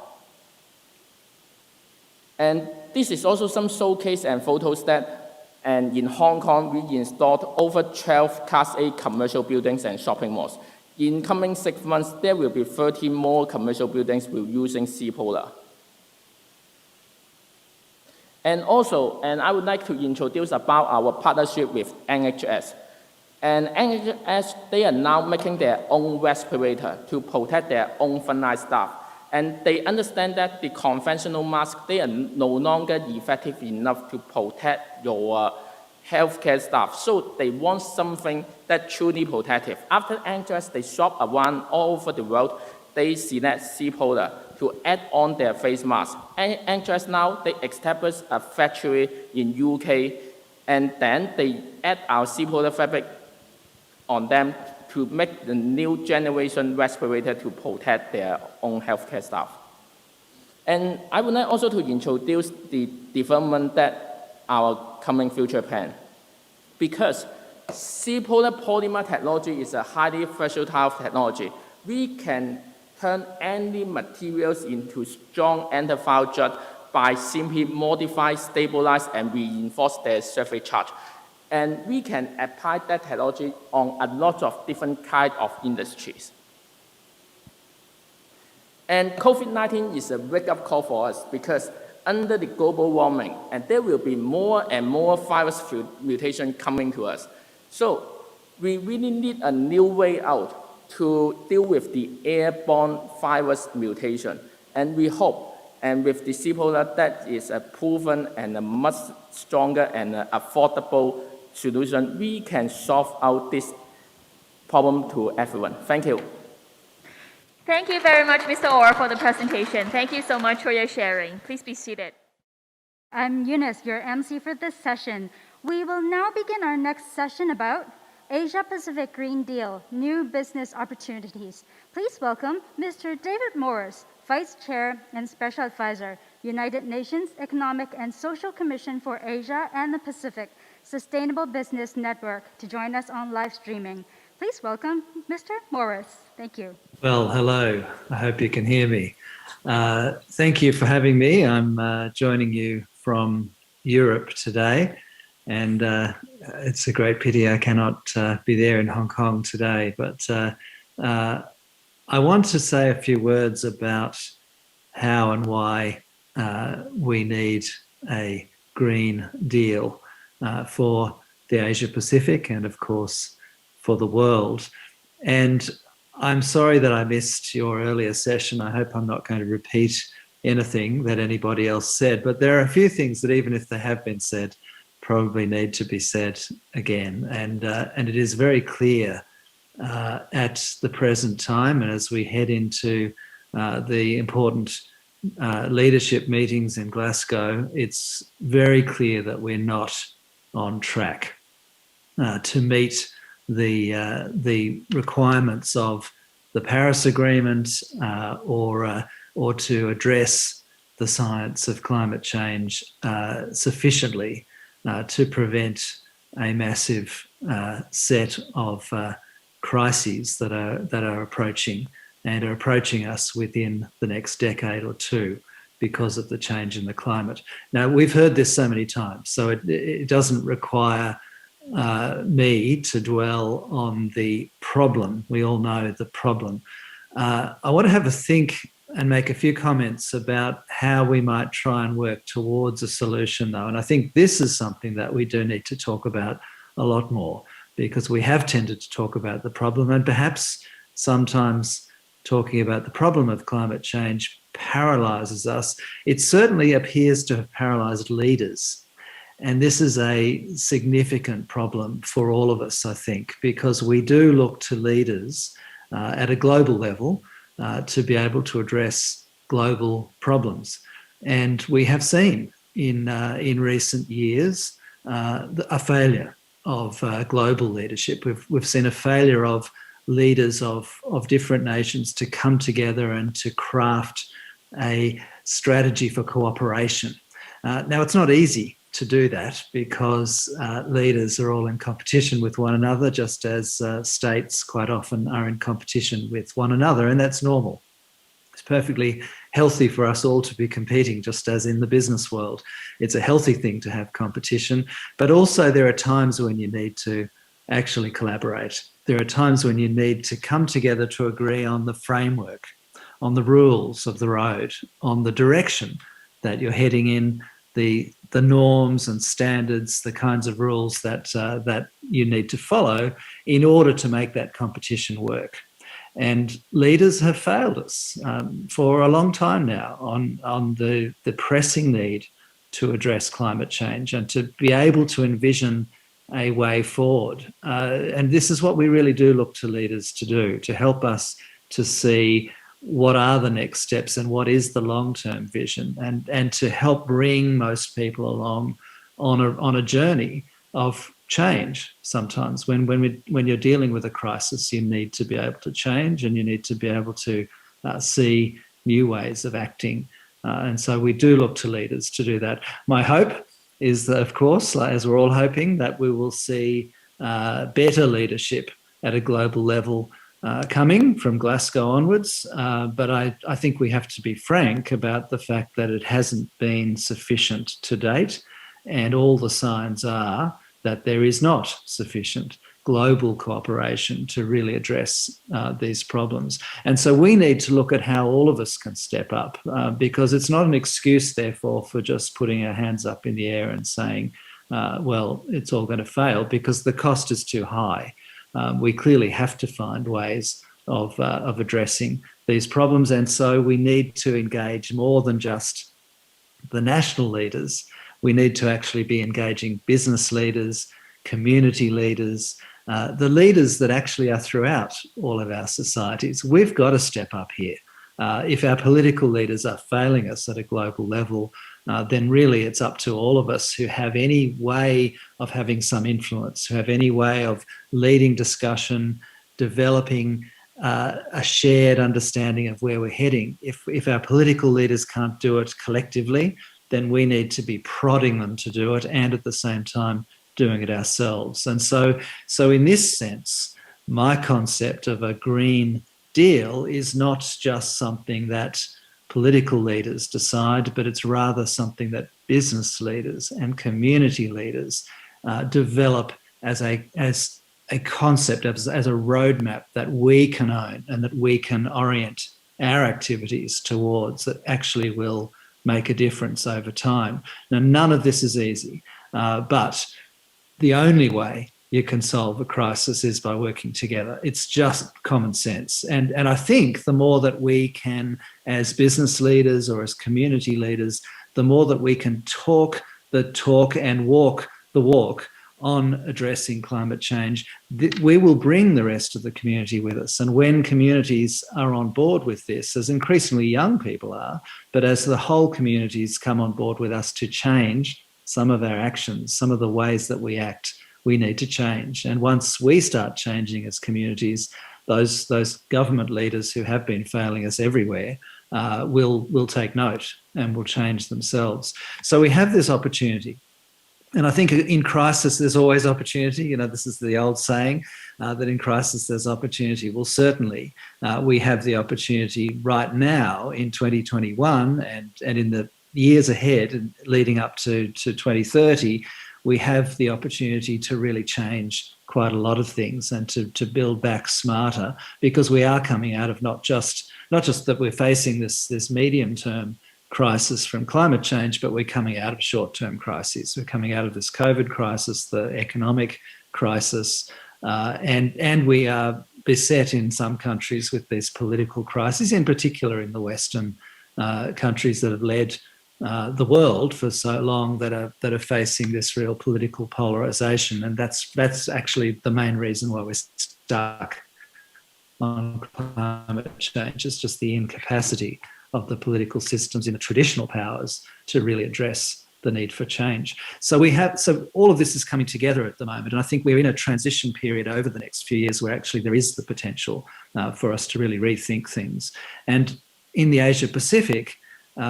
And this is also some showcase and photos and in Hong Kong, we installed over 12 Class A commercial buildings and shopping malls. In coming 6 months, there will be 30 more commercial buildings using C-Polar. And I would like to introduce about our partnership with NHS. And NHS, they are now making their own respirator to protect their own frontline staff. And they understand that the conventional masks, they are no longer effective enough to protect your healthcare staff. So they want something that's truly protective. After NHS, they shop around all over the world. They select C-Polar to add on their face mask. And NHS now, they establish a factory in UK, and then they add our C-Polar fabric on them to make the new generation respirator to protect their own healthcare staff. And I would like also to introduce the development that our coming future plan. Because C-Polar polymer technology is a highly versatile technology. We can turn any materials into strong antifoul jet by simply modify, stabilize, and reinforce their surface charge. And we can apply that technology on a lot of different kinds of industries. And COVID-19 is a wake-up call for us because under the global warming, and there will be more and more virus mutation coming to us. So we really need a new way out to deal with the airborne virus mutation. And we hope, and with the C-Polar, that is a proven and a much stronger and affordable solution, we can solve out this problem to everyone. Thank you. Thank you very much, Mr. Orr, for the presentation. Thank you so much for your sharing. Please be seated. I'm Eunice, your MC for this session. We will now begin our next session about Asia-Pacific Green Deal, New Business Opportunities. Please welcome Mr. David Morris, Vice Chair and Special Advisor, United Nations Economic and Social Commission for Asia and the Pacific, Sustainable Business Network, to join us on live streaming. Please welcome Mr. Morris. Thank you. Well, hello. I hope you can hear me. Thank you for having me. I'm joining you from Europe today, and it's a great pity I cannot be there in Hong Kong today. But I want to say a few words about how and why we need a Green Deal for the Asia Pacific and, of course, for the world. And I'm sorry that I missed your earlier session. I hope I'm not going to repeat anything that anybody else said, but there are a few things that, even if they have been said, probably need to be said again. And it is very clear at the present time, and as we head into the important leadership meetings in Glasgow, it's very clear that we're not on track to meet the requirements of the Paris Agreement or to address the science of climate change sufficiently to prevent a massive set of crises that are approaching and are approaching us within the next decade or two because of the change in the climate. Now, we've heard this so many times, so it doesn't require me to dwell on the problem. We all know the problem. I want to have a think and make a few comments about how we might try and work towards a solution, though. And I think this is something that we do need to talk about a lot more, because we have tended to talk about the problem, and perhaps sometimes talking about the problem of climate change paralyzes us. It certainly appears to have paralyzed leaders. And this is a significant problem for all of us, I think, because we do look to leaders at a global level to be able to address global problems. And we have seen in recent years a failure of global leadership. We've seen a failure of leaders of different nations to come together and to craft a strategy for cooperation. Now, it's not easy to do that because leaders are all in competition with one another, just as states quite often are in competition with one another, and that's normal. It's perfectly healthy for us all to be competing, just as in the business world. It's a healthy thing to have competition, but also there are times when you need to actually collaborate. There are times when you need to come together to agree on the framework, on the rules of the road, on the direction that you're heading in, the norms and standards, the kinds of rules that you need to follow in order to make that competition work. And leaders have failed us for a long time now on the pressing need to address climate change and to be able to envision a way forward. And this is what we really do look to leaders to do, to help us to see what are the next steps and what is the long-term vision, and to help bring most people along on a journey of change. Sometimes when you're dealing with a crisis, you need to be able to change, and you need to be able to see new ways of acting. And so we do look to leaders to do that. My hope is that, of course, as we're all hoping, that we will see better leadership at a global level coming from Glasgow onwards. But I think we have to be frank about the fact that it hasn't been sufficient to date, and all the signs are that there is not sufficient global cooperation to really address these problems. And so we need to look at how all of us can step up, because it's not an excuse, therefore, for just putting our hands up in the air and saying, well, it's all going to fail, because the cost is too high. We clearly have to find ways of addressing these problems. And so we need to engage more than just the national leaders. We need to actually be engaging business leaders, community leaders, the leaders that actually are throughout all of our societies. We've got to step up here. If our political leaders are failing us at a global level, then really it's up to all of us who have any way of having some influence, who have any way of leading discussion, developing a shared understanding of where we're heading. If our political leaders can't do it collectively, then we need to be prodding them to do it, and at the same time doing it ourselves. And so in this sense, my concept of a green deal is not just something that political leaders decide, but it's rather something that business leaders and community leaders develop as a concept, as a roadmap that we can own and that we can orient our activities towards, that actually will make a difference over time. Now, none of this is easy, but the only way you can solve a crisis is by working together. It's just common sense. And I think the more that we can, as business leaders or as community leaders, the more that we can talk the talk and walk the walk on addressing climate change, we will bring the rest of the community with us. And when communities are on board with this, as increasingly young people are, but as the whole communities come on board with us to change some of our actions, some of the ways that we act, we need to change. And once we start changing as communities, those government leaders who have been failing us everywhere will take note and will change themselves. So we have this opportunity. And I think in crisis, there's always opportunity. You know, this is the old saying that in crisis, there's opportunity. Well, certainly we have the opportunity right now in 2021 and in the years ahead and leading up to 2030, we have the opportunity to really change quite a lot of things and to build back smarter, because we are coming out of not just that we're facing this medium-term crisis from climate change, but we're coming out of short-term crises. We're coming out of this COVID crisis, the economic crisis, and we are beset in some countries with these political crises, in particular in the Western countries that have led the world for so long, that are facing this real political polarization. And that's actually the main reason why we're stuck on climate change. It's just the incapacity of the political systems in the traditional powers to really address the need for change. So all of this is coming together at the moment, and I think we're in a transition period over the next few years where actually there is the potential for us to really rethink things. And in the Asia Pacific,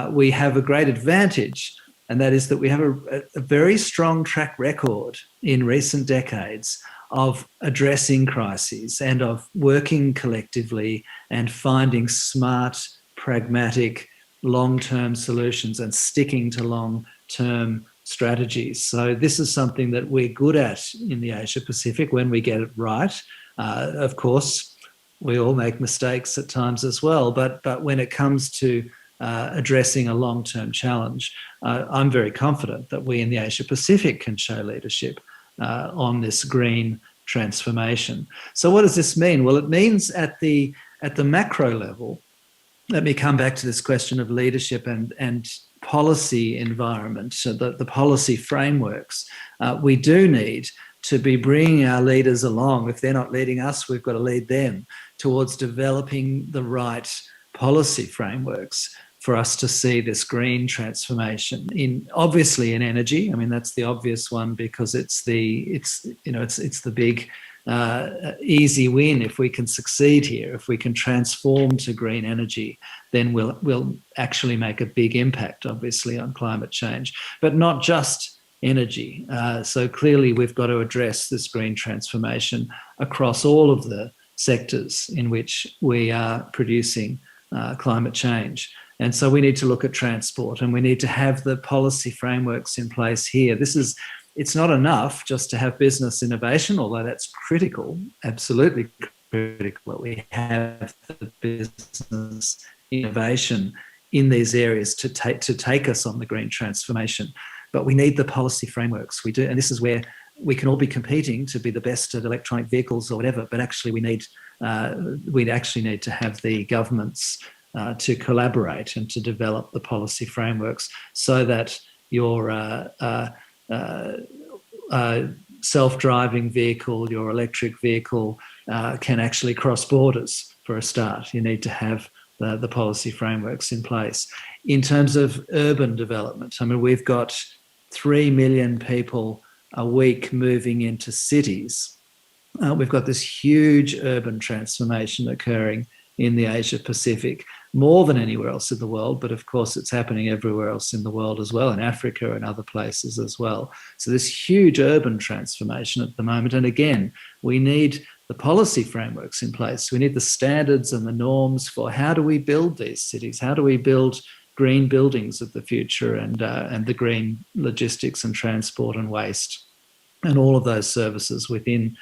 we have a great advantage and that is that we have a very strong track record in recent decades of addressing crises and of working collectively and finding smart, pragmatic, long-term solutions and sticking to long-term strategies. So this is something that we're good at in the Asia Pacific when we get it right. Of course, we all make mistakes at times as well, but when it comes to addressing a long-term challenge, I'm very confident that we in the Asia Pacific can show leadership on this green transformation. So what does this mean? Well, it means at the macro level, let me come back to this question of leadership and policy environment, so the policy frameworks. We do need to be bringing our leaders along. If they're not leading us, we've got to lead them towards developing the right policy frameworks for us to see this green transformation obviously in energy. I mean, that's the obvious one because it's the big easy win. If we can succeed here, if we can transform to green energy, then we'll actually make a big impact, obviously, on climate change. But not just energy. So clearly we've got to address this green transformation across all of the sectors in which we are producing climate change. And so we need to look at transport, and we need to have the policy frameworks in place here. It's not enough just to have business innovation, although that's critical, absolutely critical that we have the business innovation in these areas to take us on the green transformation. But we need the policy frameworks. We do, and this is where we can all be competing to be the best at electronic vehicles or whatever, but actually we'd actually need to have the governments to collaborate and to develop the policy frameworks so that your self-driving vehicle, your electric vehicle can actually cross borders for a start. You need to have the policy frameworks in place. In terms of urban development, I mean, we've got 3 million people a week moving into cities. We've got this huge urban transformation occurring in the Asia Pacific, more than anywhere else in the world, but of course it's happening everywhere else in the world as well, in Africa and other places as well. So this huge urban transformation at the moment, and again, we need the policy frameworks in place. We need the standards and the norms for how do we build these cities? How do we build green buildings of the future and the green logistics and transport and waste and all of those services within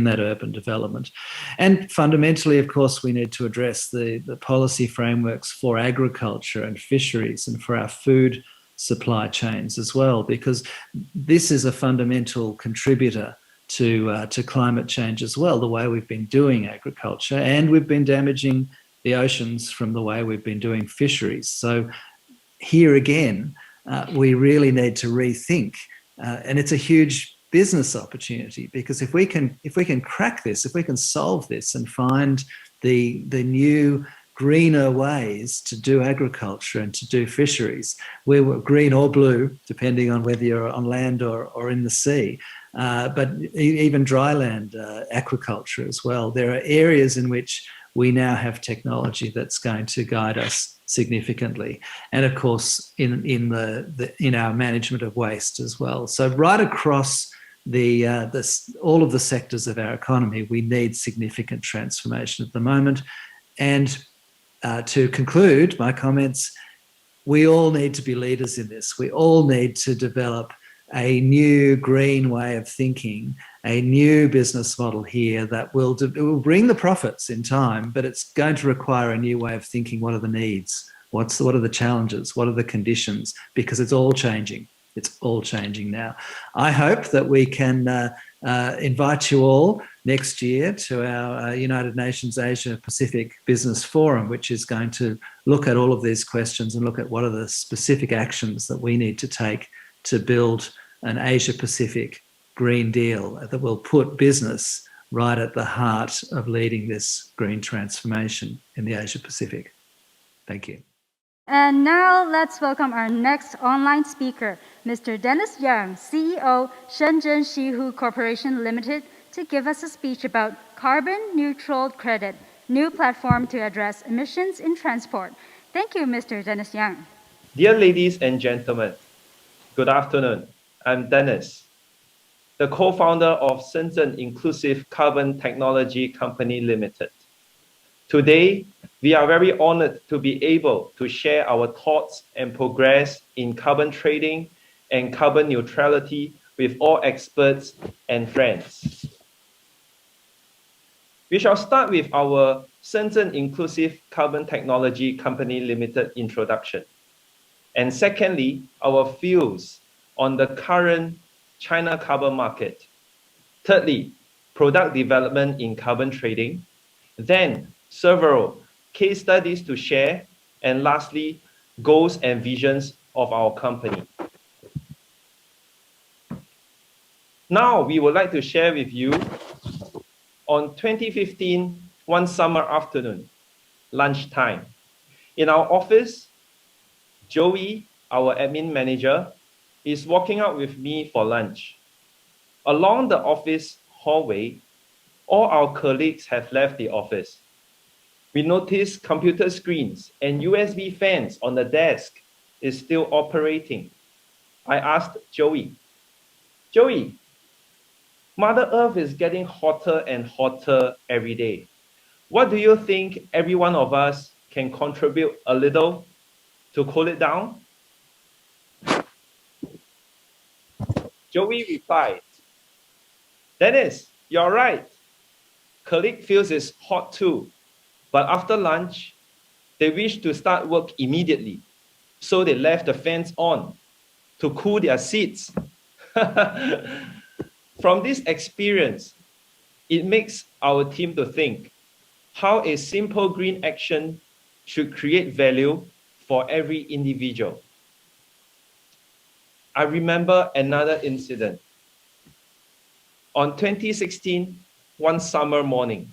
that urban development. And fundamentally, of course, we need to address the policy frameworks for agriculture and fisheries and for our food supply chains as well, because this is a fundamental contributor to climate change as well, the way we've been doing agriculture, and we've been damaging the oceans from the way we've been doing fisheries. So here again, we really need to rethink, and it's a huge business opportunity, because if we can crack this, if we can solve this and find the new greener ways to do agriculture and to do fisheries, we're green or blue, depending on whether you're on land or in the sea, but even dryland aquaculture as well. There are areas in which we now have technology that's going to guide us significantly, and of course in our management of waste as well. So right across all of the sectors of our economy, we need significant transformation at the moment. And to conclude my comments, we all need to be leaders in this. We all need to develop a new green way of thinking, a new business model here that will bring the profits in time, but it's going to require a new way of thinking. What are the needs? What are the challenges? What are the conditions? Because it's all changing. It's all changing now. I hope that we can invite you all next year to our United Nations Asia Pacific Business Forum, which is going to look at all of these questions and look at what are the specific actions that we need to take to build an Asia Pacific Green Deal that will put business right at the heart of leading this green transformation in the Asia Pacific. Thank you. And now let's welcome our next online speaker, Mr. Dennis Yang, CEO, Shenzhen Shihu Corporation Limited, to give us a speech about carbon neutral credit, new platform to address emissions in transport. Thank you, Mr. Dennis Yang. Dear ladies and gentlemen, Good afternoon. I'm Dennis, the co-founder of Shenzhen Inclusive Carbon Technology Company Limited. Today, we are very honored to be able to share our thoughts and progress in carbon trading and carbon neutrality with all experts and friends. We shall start with our Shenzhen Inclusive Carbon Technology Company Limited introduction. And secondly, our views on the current China carbon market. Thirdly, product development in carbon trading. Then, several case studies to share. And lastly, goals and visions of our company. Now, we would like to share with you on 2015, one summer afternoon, lunchtime. In our office, Joey, our admin manager, is walking out with me for lunch. Along the office hallway, all our colleagues have left the office. We notice computer screens and USB fans on the desk is still operating. I asked Joey, Mother Earth is getting hotter and hotter every day. What do you think every one of us can contribute a little to cool it down? Joey replied, Dennis, you're right. Colleague feels it's hot too, but after lunch, they wish to start work immediately. So they left the fans on to cool their seats. From this experience, it makes our team to think how a simple green action should create value for every individual. I remember another incident. On 2016, one summer morning,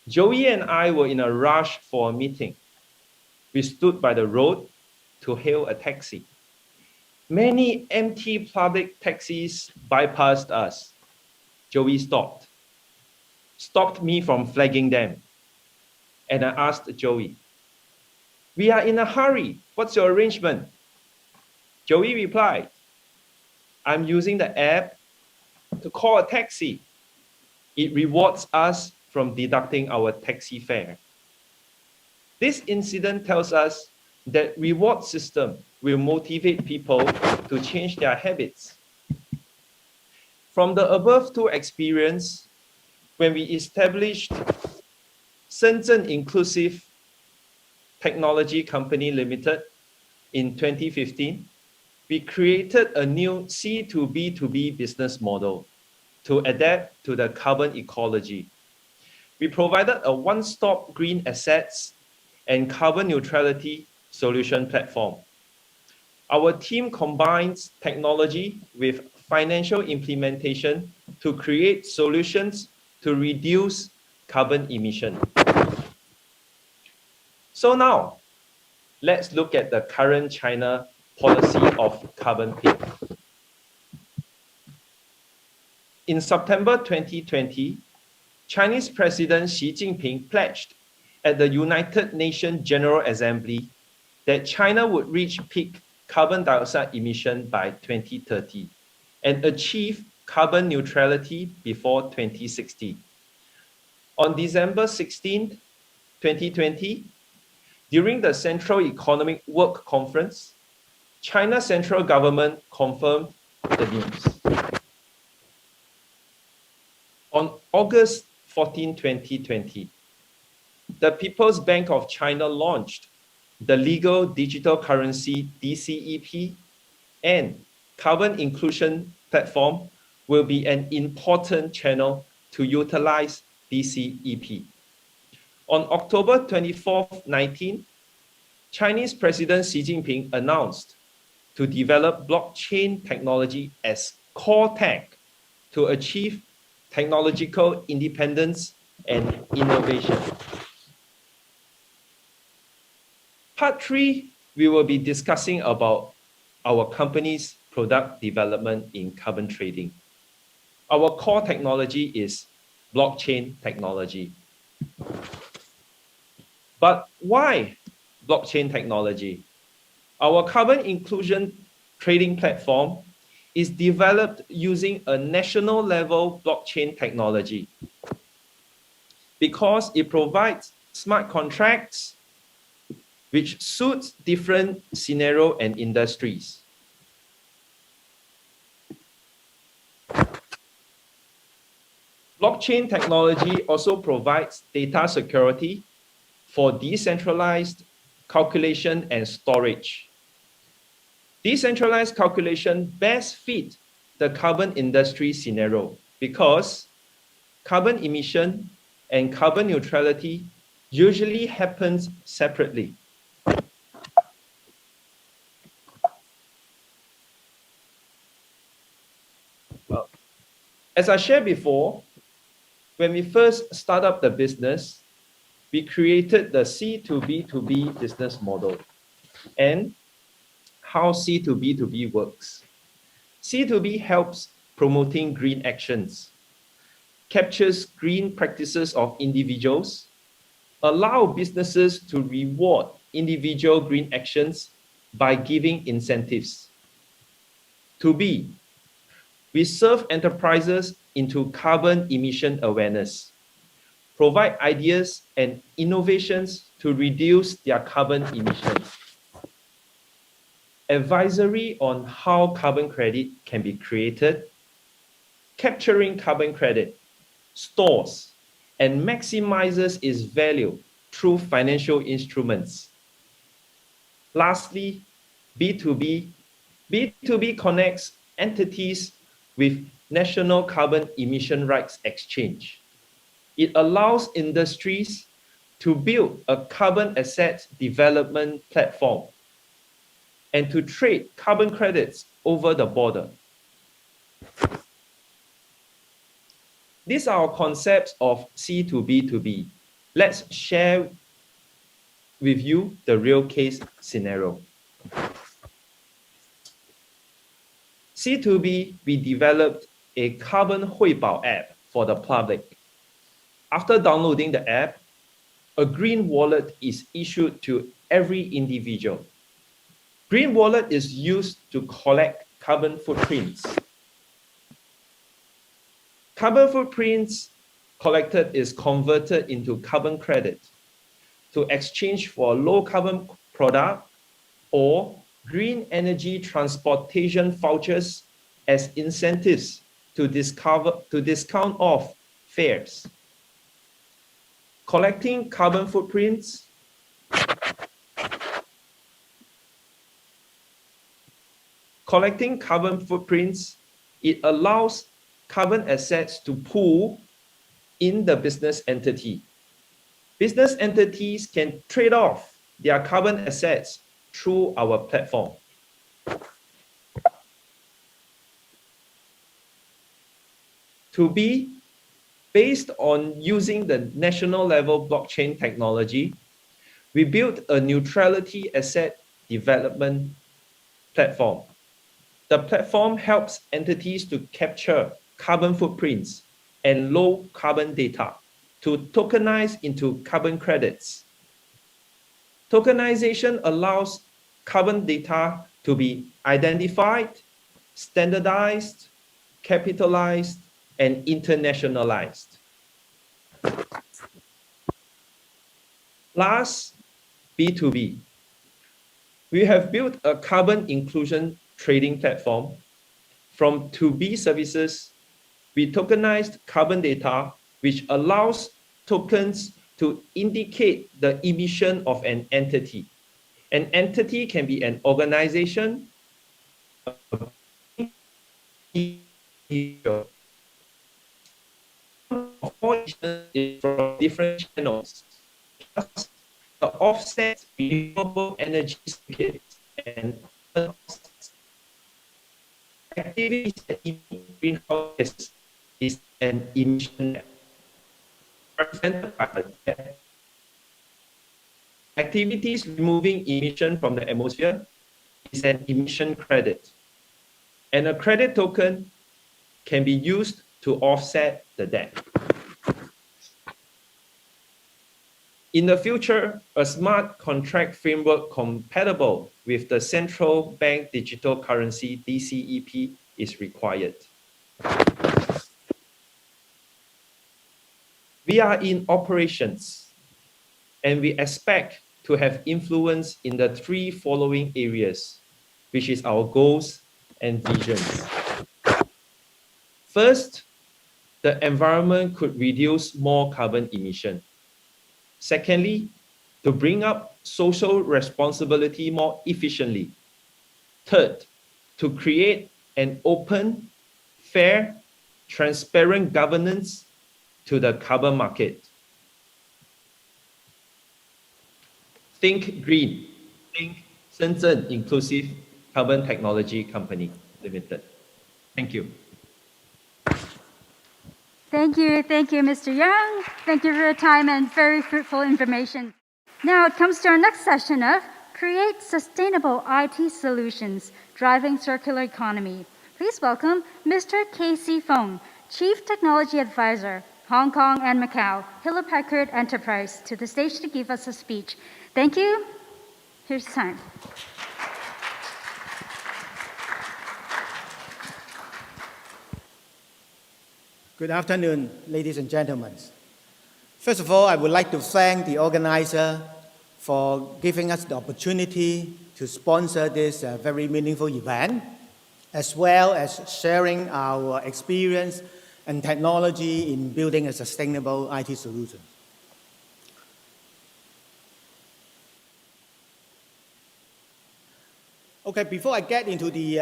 Joey and I were in a rush for a meeting. We stood by the road to hail a taxi. Many empty public taxis bypassed us. Joey stopped me from flagging them. And I asked Joey, we are in a hurry. What's your arrangement? Joey replied, I'm using the app to call a taxi. It rewards us from deducting our taxi fare. This incident tells us that reward system will motivate people to change their habits. From the above two experience, when we established Shenzhen Inclusive Technology Company Limited in 2015, we created a new C2B2B business model to adapt to the carbon ecology. We provided a one-stop green assets and carbon neutrality solution platform. Our team combines technology with financial implementation to create solutions to reduce carbon emission. So now, let's look at the current China policy of carbon pay. In September 2020, Chinese President Xi Jinping pledged at the United Nations General Assembly that China would reach peak carbon dioxide emission by 2030 and achieve carbon neutrality before 2060. On December 16, 2020, during the Central Economic Work Conference, China's central government confirmed the news. On August 14, 2020, the People's Bank of China launched the legal digital currency DCEP, and carbon inclusion platform will be an important channel to utilize DCEP. On October 24, 2019, Chinese President Xi Jinping announced to develop blockchain technology as core tech to achieve technological independence and innovation. Part 3, we will be discussing about our company's product development in carbon trading. Our core technology is blockchain technology. But why blockchain technology? Our carbon inclusion trading platform is developed using a national level blockchain technology because it provides smart contracts which suits different scenario and industries. Blockchain technology also provides data security for decentralized calculation and storage. Decentralized calculation best fit the carbon industry scenario because carbon emission and carbon neutrality usually happens separately. As I shared before, when we first started up the business, we created the C2B2B business model and how C2B2B works. C2B helps promoting green actions, captures green practices of individuals, allow businesses to reward individual green actions by giving incentives. To B, we serve enterprises into carbon emission awareness, provide ideas and innovations to reduce their carbon emissions, advisory on how carbon credit can be created, capturing carbon credit, stores, and maximizes its value through financial instruments. Lastly, B2B. B2B connects entities with national carbon emission rights exchange. It allows industries to build a carbon asset development platform and to trade carbon credits over the border. These are our concepts of C2B2B. Let's share with you the real case scenario. C2B, we developed a carbon 汇报 app for the public. After downloading the app, a green wallet is issued to every individual. Green wallet is used to collect carbon footprints. Carbon footprints collected is converted into carbon credit to exchange for a low carbon product or green energy transportation vouchers as incentives to discount off fares. Collecting carbon footprints it allows carbon assets to pool in the business entity. Business entities can trade off their carbon assets through our platform. To be based on using the national level blockchain technology, we built a neutrality asset development platform. The platform helps entities to capture carbon footprints and low carbon data to tokenize into carbon credits. Tokenization allows carbon data to be identified, standardized, capitalized, and internationalized. Last, B2B. We have built a carbon inclusion trading platform. From 2B services, we tokenized carbon data, which allows tokens to indicate the emission of an entity. An entity can be an organization, from different channels. The offset renewable energy certificates and activities that emit greenhouse gases is an emission net. Represented by a jet. Activities removing emission from the atmosphere is an emission credit. And a credit token can be used to offset the debt. In the future, a smart contract framework compatible with the central bank digital currency DCEP is required. We are in operations, and we expect to have influence in the three following areas, which is our goals and visions. First, the environment could reduce more carbon emission. Secondly, to bring up social responsibility more efficiently. Third, to create an open, fair, transparent governance to the carbon market. Think green. Think Shenzhen Inclusive Carbon Technology Company Limited. Thank you. Thank you, Mr. Young. Thank you for your time and very fruitful information. Now it comes to our next session of Create Sustainable IT Solutions, Driving Circular Economy. Please welcome Mr. Casey Fong, Chief Technology Advisor, Hong Kong and Macau, Hewlett Packard Enterprise, to the stage to give us a speech. Thank you. Here's the time. Good afternoon, ladies and gentlemen. First of all, I would like to thank the organizer for giving us the opportunity to sponsor this very meaningful event, as well as sharing our experience and technology in building a sustainable IT solution. Okay, before I get into the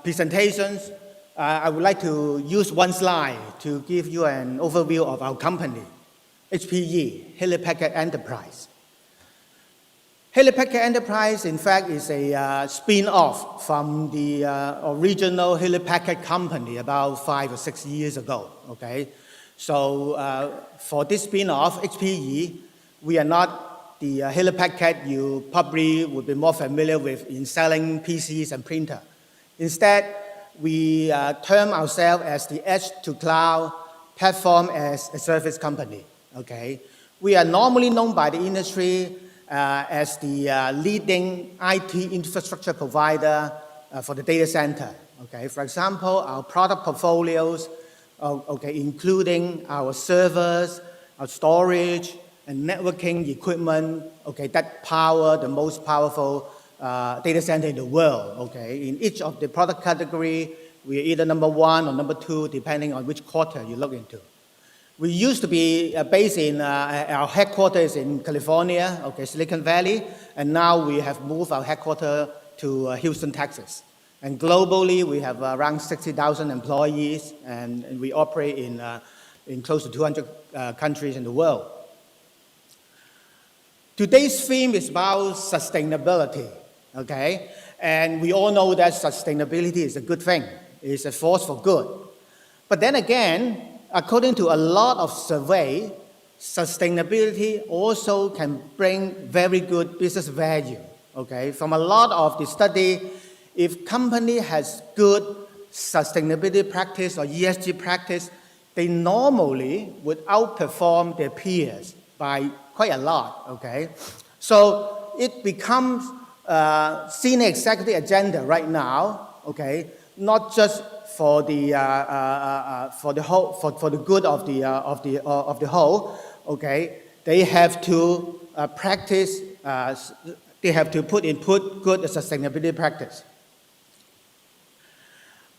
presentations, I would like to use one slide to give you an overview of our company, HPE, Hewlett Packard Enterprise. Hewlett Packard Enterprise, in fact, is a spin-off from the original Hewlett Packard company about 5 or 6 years ago, okay? So for this spin-off, HPE, we are not the Hewlett Packard you probably would be more familiar with in selling PCs and printer. Instead, we term ourselves as the edge-to-cloud platform as a service company, okay? We are normally known by the industry as the leading IT infrastructure provider for the data center, okay? For example, our product portfolios, okay, including our servers, our storage, and networking equipment, okay, that power the most powerful data center in the world, okay? In each of the product category, we are either number 1 or number 2, depending on which quarter you look into. We used to be based in, our headquarters in California, okay, Silicon Valley, and now we have moved our headquarters to Houston, Texas. And globally, we have around 60,000 employees, and we operate in close to 200 countries in the world. Today's theme is about sustainability. Okay, and we all know that sustainability is a good thing. It's a force for good. But then again, according to a lot of surveys, sustainability also can bring very good business value. Okay, from a lot of the study, if company has good sustainability practice or ESG practice, they normally would outperform their peers by quite a lot. Okay, so it becomes senior executive agenda right now, okay, not just for the whole, for the good of the whole, okay. They have to practice. They have to put good sustainability practice.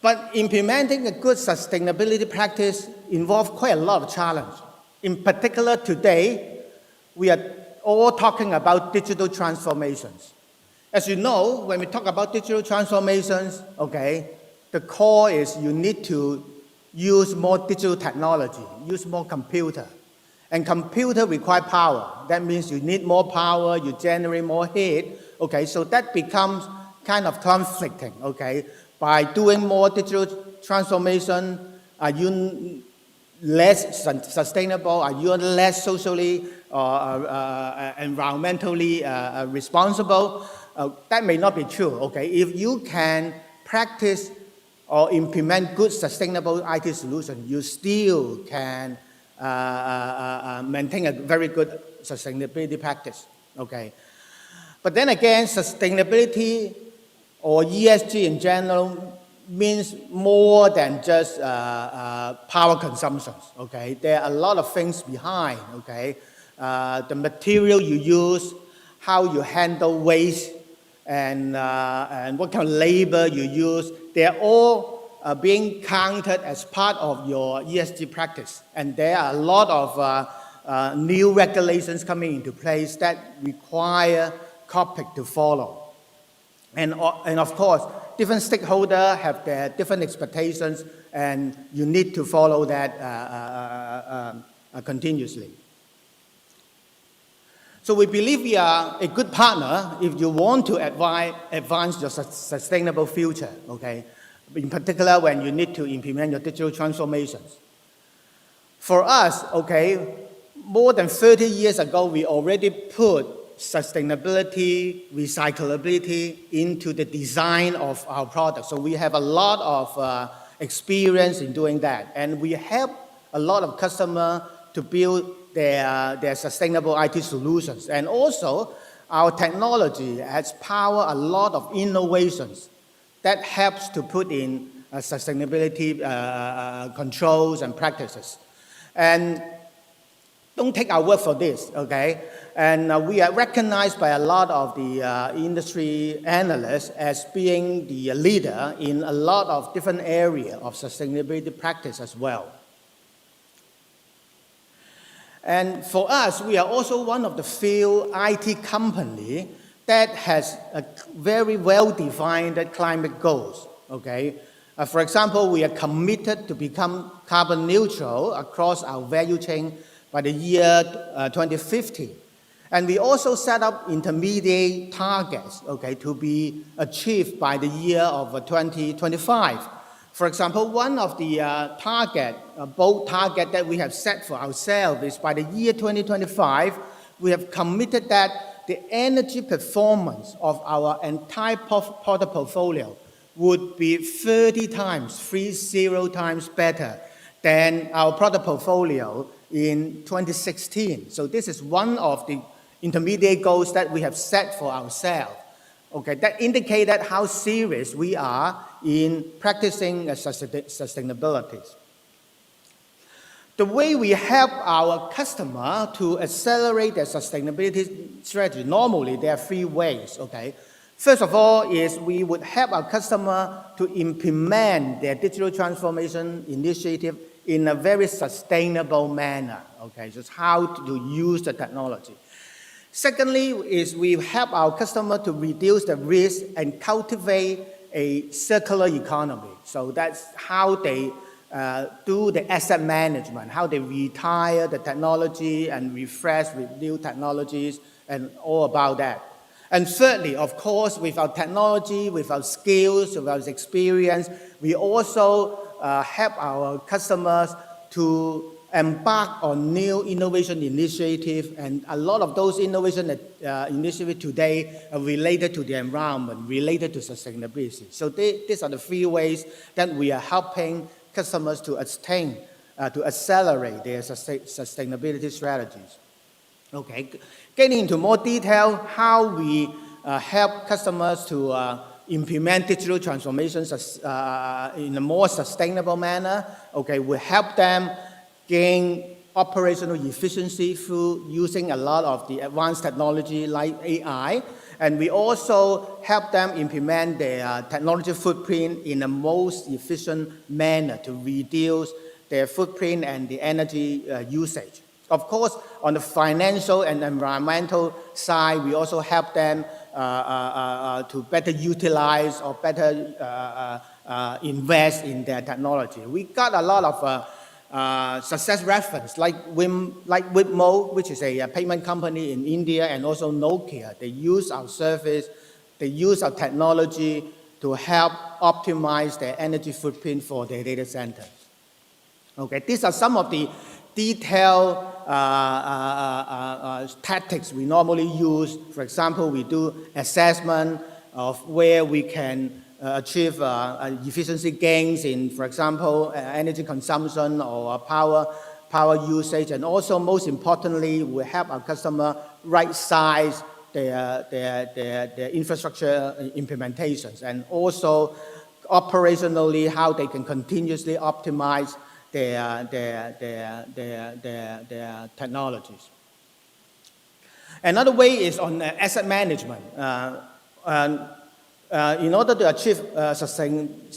But implementing a good sustainability practice involves quite a lot of challenge. In particular, today we are all talking about digital transformations. As you know, when we talk about digital transformations, okay, the core is you need to use more digital technology, use more computer. And computer require power. That means you need more power, you generate more heat, okay, so that becomes kind of conflicting, okay. By doing more digital transformation, are you less sustainable? Are you less socially or environmentally responsible? That may not be true, okay? If you can practice or implement good sustainable IT solution, you still can maintain a very good sustainability practice, okay? But then again, sustainability or ESG in general means more than just power consumption, okay? There are a lot of things behind, okay? The material you use, how you handle waste, and what kind of labor you use, they're all being counted as part of your ESG practice. And there are a lot of new regulations coming into place that require corporate to follow. And of course, different stakeholders have their different expectations, and you need to follow that continuously. So we believe we are a good partner if you want to advance your sustainable future, okay? In particular, when you need to implement your digital transformations. For us, okay, more than 30 years ago, we already put sustainability, recyclability into the design of our products. So we have a lot of experience in doing that. And we help a lot of customers to build their sustainable IT solutions. And also, our technology has powered a lot of innovations that helps to put in sustainability controls and practices. And don't take our word for this, okay? And we are recognized by a lot of the industry analysts as being the leader in a lot of different areas of sustainability practice as well. And for us, we are also one of the few IT companies that has a very well-defined climate goals, okay? For example, we are committed to become carbon neutral across our value chain by the year 2050. And we also set up intermediate targets, okay, to be achieved by the year of 2025. For example, one of the bold target that we have set for ourselves is by the year 2025, we have committed that the energy performance of our entire product portfolio would be 30 times better than our product portfolio in 2016. So this is one of the intermediate goals that we have set for ourselves. Okay, that indicates how serious we are in practicing sustainability. The way we help our customer to accelerate their sustainability strategy, normally there are three ways, okay? First of all is we would help our customer to implement their digital transformation initiative in a very sustainable manner, okay? Just how to use the technology. Secondly is we help our customer to reduce the risk and cultivate a circular economy. So that's how they do the asset management, how they retire the technology and refresh with new technologies and all about that. And thirdly, of course, with our technology, with our skills, with our experience, we also help our customers to embark on new innovation initiatives, and a lot of those innovation initiatives today are related to the environment, related to sustainability. So these are the three ways that we are helping customers to attain, to accelerate their sustainability strategies. Okay, getting into more detail, how we help customers to implement digital transformations in a more sustainable manner. Okay, we help them gain operational efficiency through using a lot of the advanced technology like AI. And we also help them implement their technology footprint in the most efficient manner to reduce their footprint and the energy usage. Of course, on the financial and environmental side, we also help them to better utilize or better invest in their technology. We got a lot of success reference like Wipmo, which is a payment company in India, and also Nokia. They use our service, they use our technology to help optimize their energy footprint for their data centers. Okay, these are some of the detailed tactics we normally use. For example, we do assessment of where we can achieve efficiency gains in, for example, energy consumption or power power usage, and also most importantly, we help our customer right-size their infrastructure implementations, and also operationally how they can continuously optimize their technologies. Another way is on asset management. In order to achieve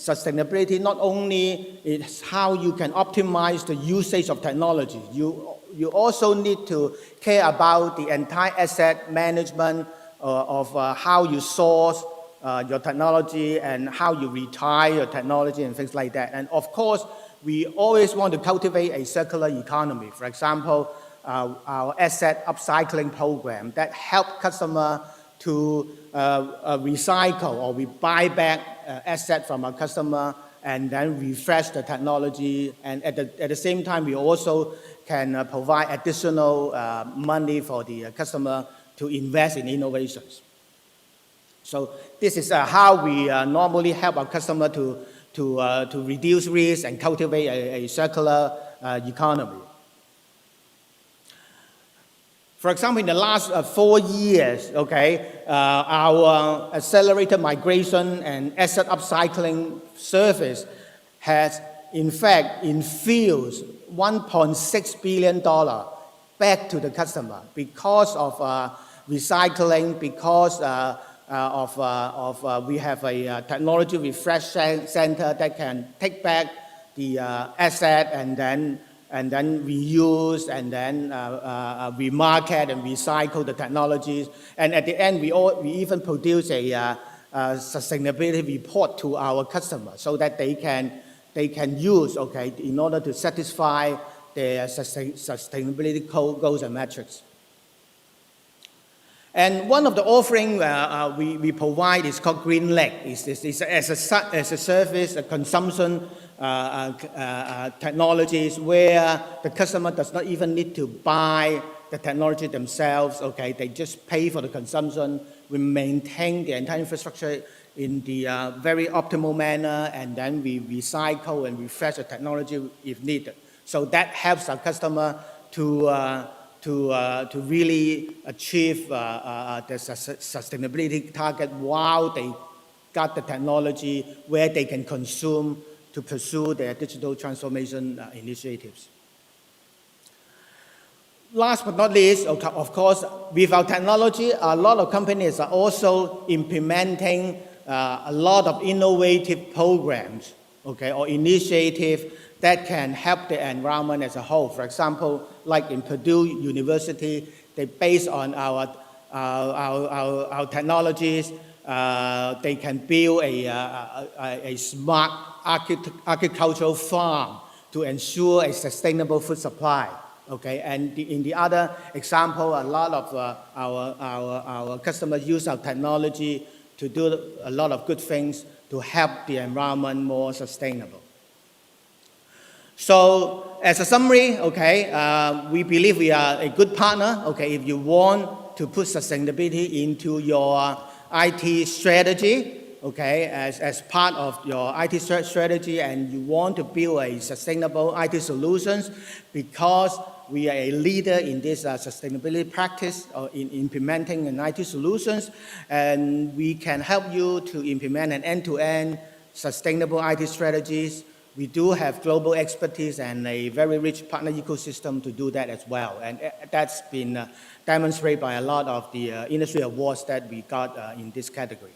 sustainability, not only is how you can optimize the usage of technology, you also need to care about the entire asset management of how you source your technology and how you retire your technology and things like that. And of course, we always want to cultivate a circular economy. For example, our asset upcycling program that help customer to recycle, or we buy back asset from our customer and then refresh the technology. And at the same time, we also can provide additional money for the customer to invest in innovations. So this is how we normally help our customer to reduce risk and cultivate a circular economy. For example, in the last 4 years, our accelerated migration and asset upcycling service has in fact infused $1.6 billion back to the customer because of recycling, because we have a technology refresh center that can take back the asset and then reuse and then remarket and recycle the technologies. And at the end, we even produce a sustainability report to our customers so that they can use, in order to satisfy their sustainability goals and metrics. And one of the offerings we provide is called Green Lake. It's as a service, a consumption technologies where the customer does not even need to buy the technology themselves. They just pay for the consumption. We maintain the entire infrastructure in the very optimal manner, and then we recycle and refresh the technology if needed. So that helps our customer to really achieve the sustainability target while they got the technology where they can consume to pursue their digital transformation initiatives. Last but not least, of course, with our technology, a lot of companies are also implementing a lot of innovative programs, or initiatives that can help the environment as a whole. For example, like in Purdue University, they based on our technologies, they can build a smart agricultural farm to ensure a sustainable food supply. And in the other example, a lot of our customers use our technology to do a lot of good things to help the environment more sustainable. So as a summary, we believe we are a good partner. If you want to put sustainability into your IT strategy, as part of your IT strategy, and you want to build a sustainable IT solutions, because we are a leader in this sustainability practice or in implementing an IT solutions, and we can help you to implement an end-to-end sustainable IT strategies. We do have global expertise and a very rich partner ecosystem to do that as well. And that's been demonstrated by a lot of the industry awards that we got in this category.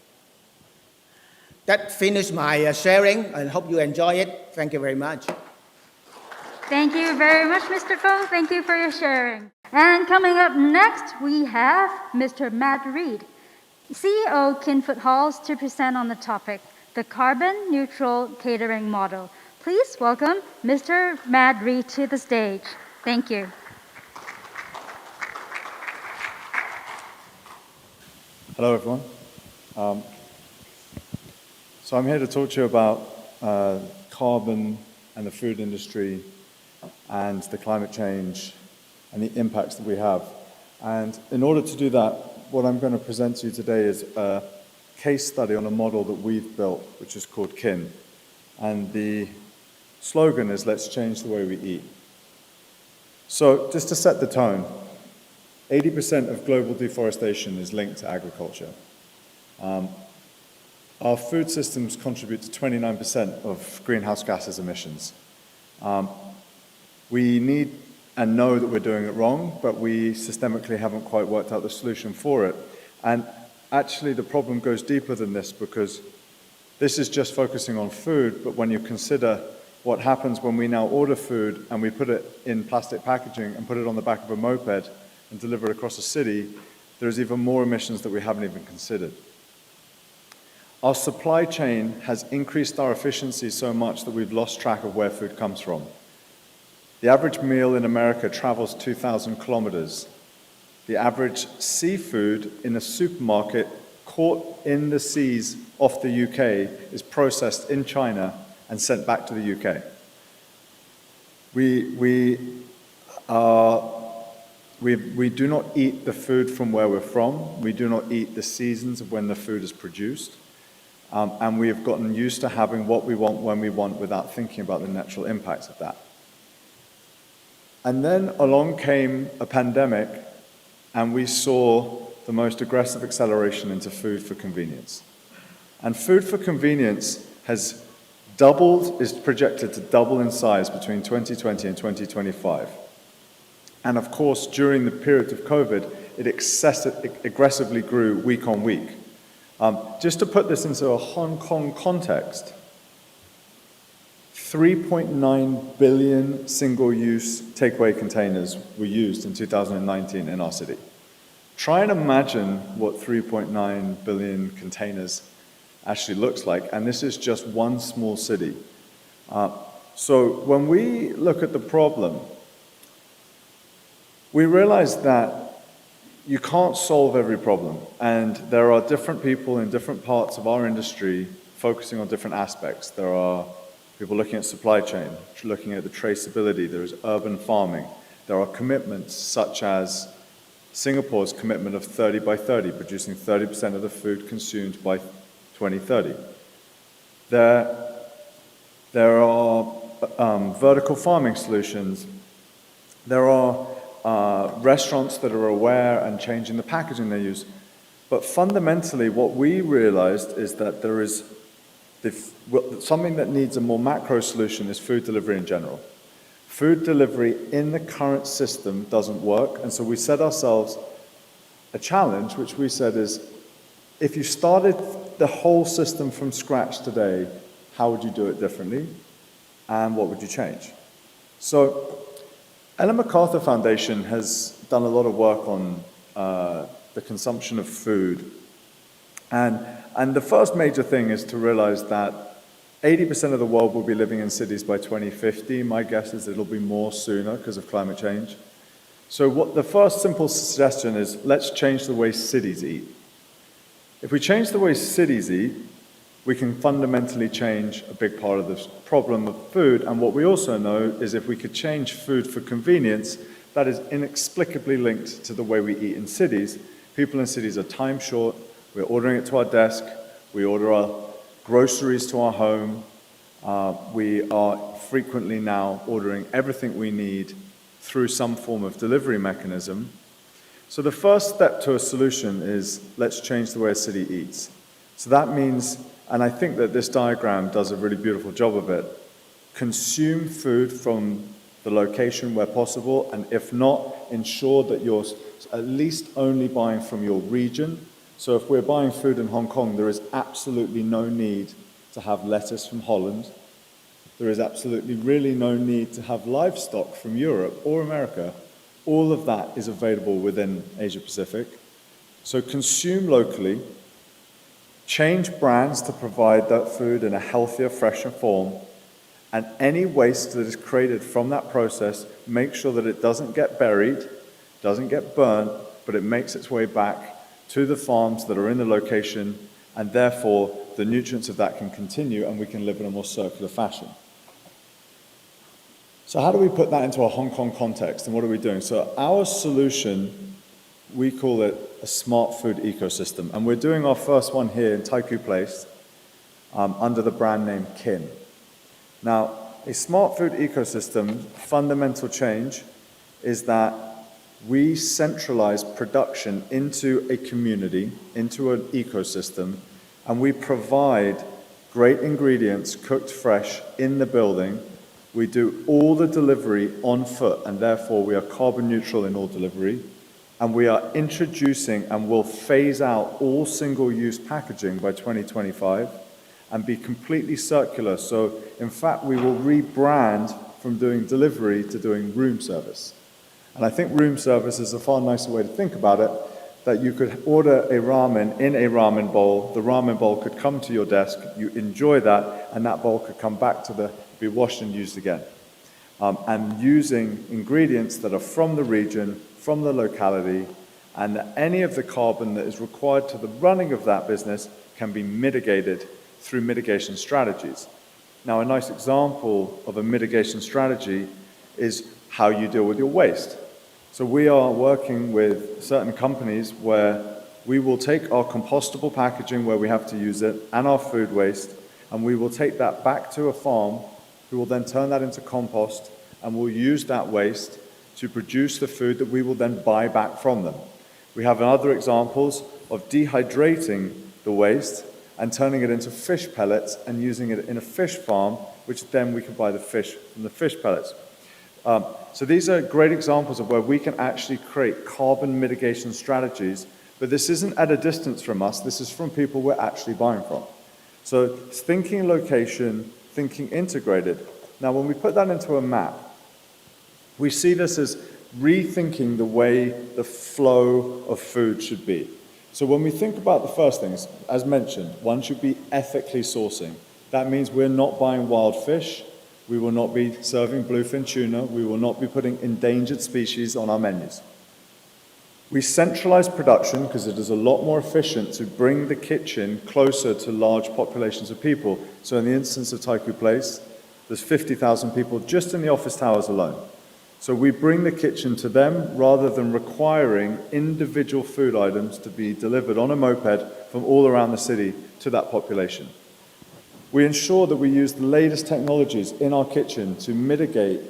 That finished my sharing, and hope you enjoy it. Thank you very much. Thank you very much, Mr. Fo. Thank you for your sharing. And coming up next, we have Mr. Matt Reed, CEO Kinfoot Halls, to present on the topic, the carbon neutral catering model. Please welcome Mr. Matt Reed to the stage. Thank you. Hello, everyone. So I'm here to talk to you about carbon and the food industry and the climate change and the impacts that we have. And in order to do that, what I'm going to present to you today is a case study on a model that we've built, which is called KIN. And the slogan is, let's change the way we eat. So just to set the tone, 80% of global deforestation is linked to agriculture. Our food systems contribute to 29% of greenhouse gases emissions. We need and know that we're doing it wrong, but we systemically haven't quite worked out the solution for it. And actually the problem goes deeper than this, because this is just focusing on food, but when you consider what happens when we now order food and we put it in plastic packaging and put it on the back of a moped and deliver it across a city, there's even more emissions that we haven't even considered. Our supply chain has increased our efficiency so much that we've lost track of where food comes from. The average meal in America travels 2,000 kilometers. The average seafood in a supermarket caught in the seas off the UK is processed in China and sent back to the UK. We do not eat the food from where we're from. We do not eat the seasons of when the food is produced. And we have gotten used to having what we want when we want without thinking about the natural impacts of that. And then along came a pandemic, and we saw the most aggressive acceleration into food for convenience. And food for convenience has doubled, is projected to double in size between 2020 and 2025. And of course, during the period of COVID, it aggressively grew week on week. Just to put this into a Hong Kong context, 3.9 billion single-use takeaway containers were used in 2019 in our city. Try and imagine what 3.9 billion containers actually looks like, and this is just one small city. So when we look at the problem, we realize that you can't solve every problem, and there are different people in different parts of our industry focusing on different aspects. There are people looking at supply chain, looking at the traceability. There is urban farming. There are commitments such as Singapore's commitment of 30 by 30, producing 30% of the food consumed by 2030. There are vertical farming solutions. There are restaurants that are aware and changing the packaging they use. But fundamentally, what we realized is that there is something that needs a more macro solution is food delivery in general. Food delivery in the current system doesn't work, and so we set ourselves a challenge, which we said is, if you started the whole system from scratch today, how would you do it differently, and what would you change? So, Ellen MacArthur Foundation has done a lot of work on the consumption of food, and the first major thing is to realize that 80% of the world will be living in cities by 2050. My guess is it'll be more sooner because of climate change. So what the first simple suggestion is, let's change the way cities eat. If we change the way cities eat, we can fundamentally change a big part of this problem of food. And what we also know is if we could change food for convenience, that is inexplicably linked to the way we eat in cities. People in cities are time short. We're ordering it to our desk. We order our groceries to our home. We are frequently now ordering everything we need through some form of delivery mechanism. So the first step to a solution is, let's change the way a city eats. So that means, and I think that this diagram does a really beautiful job of it, consume food from the location where possible, and if not, ensure that you're at least only buying from your region. So if we're buying food in Hong Kong, there is absolutely no need to have lettuce from Holland. There is absolutely really no need to have livestock from Europe or America. All of that is available within Asia Pacific. So consume locally, change brands to provide that food in a healthier, fresher form, and any waste that is created from that process, make sure that it doesn't get buried, doesn't get burnt, but it makes its way back to the farms that are in the location, and therefore the nutrients of that can continue and we can live in a more circular fashion. So how do we put that into a Hong Kong context, and what are we doing? So our solution, we call it a smart food ecosystem, and we're doing our first one here in Taikoo Place under the brand name Kin. Now, a smart food ecosystem, fundamental change, is that we centralize production into a community, into an ecosystem, and we provide great ingredients cooked fresh in the building. We do all the delivery on foot, and therefore we are carbon neutral in all delivery. And we are introducing and will phase out all single-use packaging by 2025 and be completely circular. So, in fact, we will rebrand from doing delivery to doing room service. And I think room service is a far nicer way to think about it, that you could order a ramen in a ramen bowl, the ramen bowl could come to your desk, you enjoy that, and that bowl could come back to be washed and used again. And using ingredients that are from the region, from the locality, and that any of the carbon that is required to the running of that business can be mitigated through mitigation strategies. Now, a nice example of a mitigation strategy is how you deal with your waste. So we are working with certain companies where we will take our compostable packaging where we have to use it and our food waste, and we will take that back to a farm who will then turn that into compost, and we'll use that waste to produce the food that we will then buy back from them. We have other examples of dehydrating the waste and turning it into fish pellets and using it in a fish farm, which then we can buy the fish from the fish pellets. So these are great examples of where we can actually create carbon mitigation strategies, but this isn't at a distance from us, this is from people we're actually buying from. So it's thinking location, thinking integrated. Now, when we put that into a map, we see this as rethinking the way the flow of food should be. So when we think about the first things, as mentioned, one should be ethically sourcing. That means we're not buying wild fish, we will not be serving bluefin tuna, we will not be putting endangered species on our menus. We centralize production because it is a lot more efficient to bring the kitchen closer to large populations of people. So in the instance of Taikoo Place, there's 50,000 people just in the office towers alone. So we bring the kitchen to them rather than requiring individual food items to be delivered on a moped from all around the city to that population. We ensure that we use the latest technologies in our kitchen to mitigate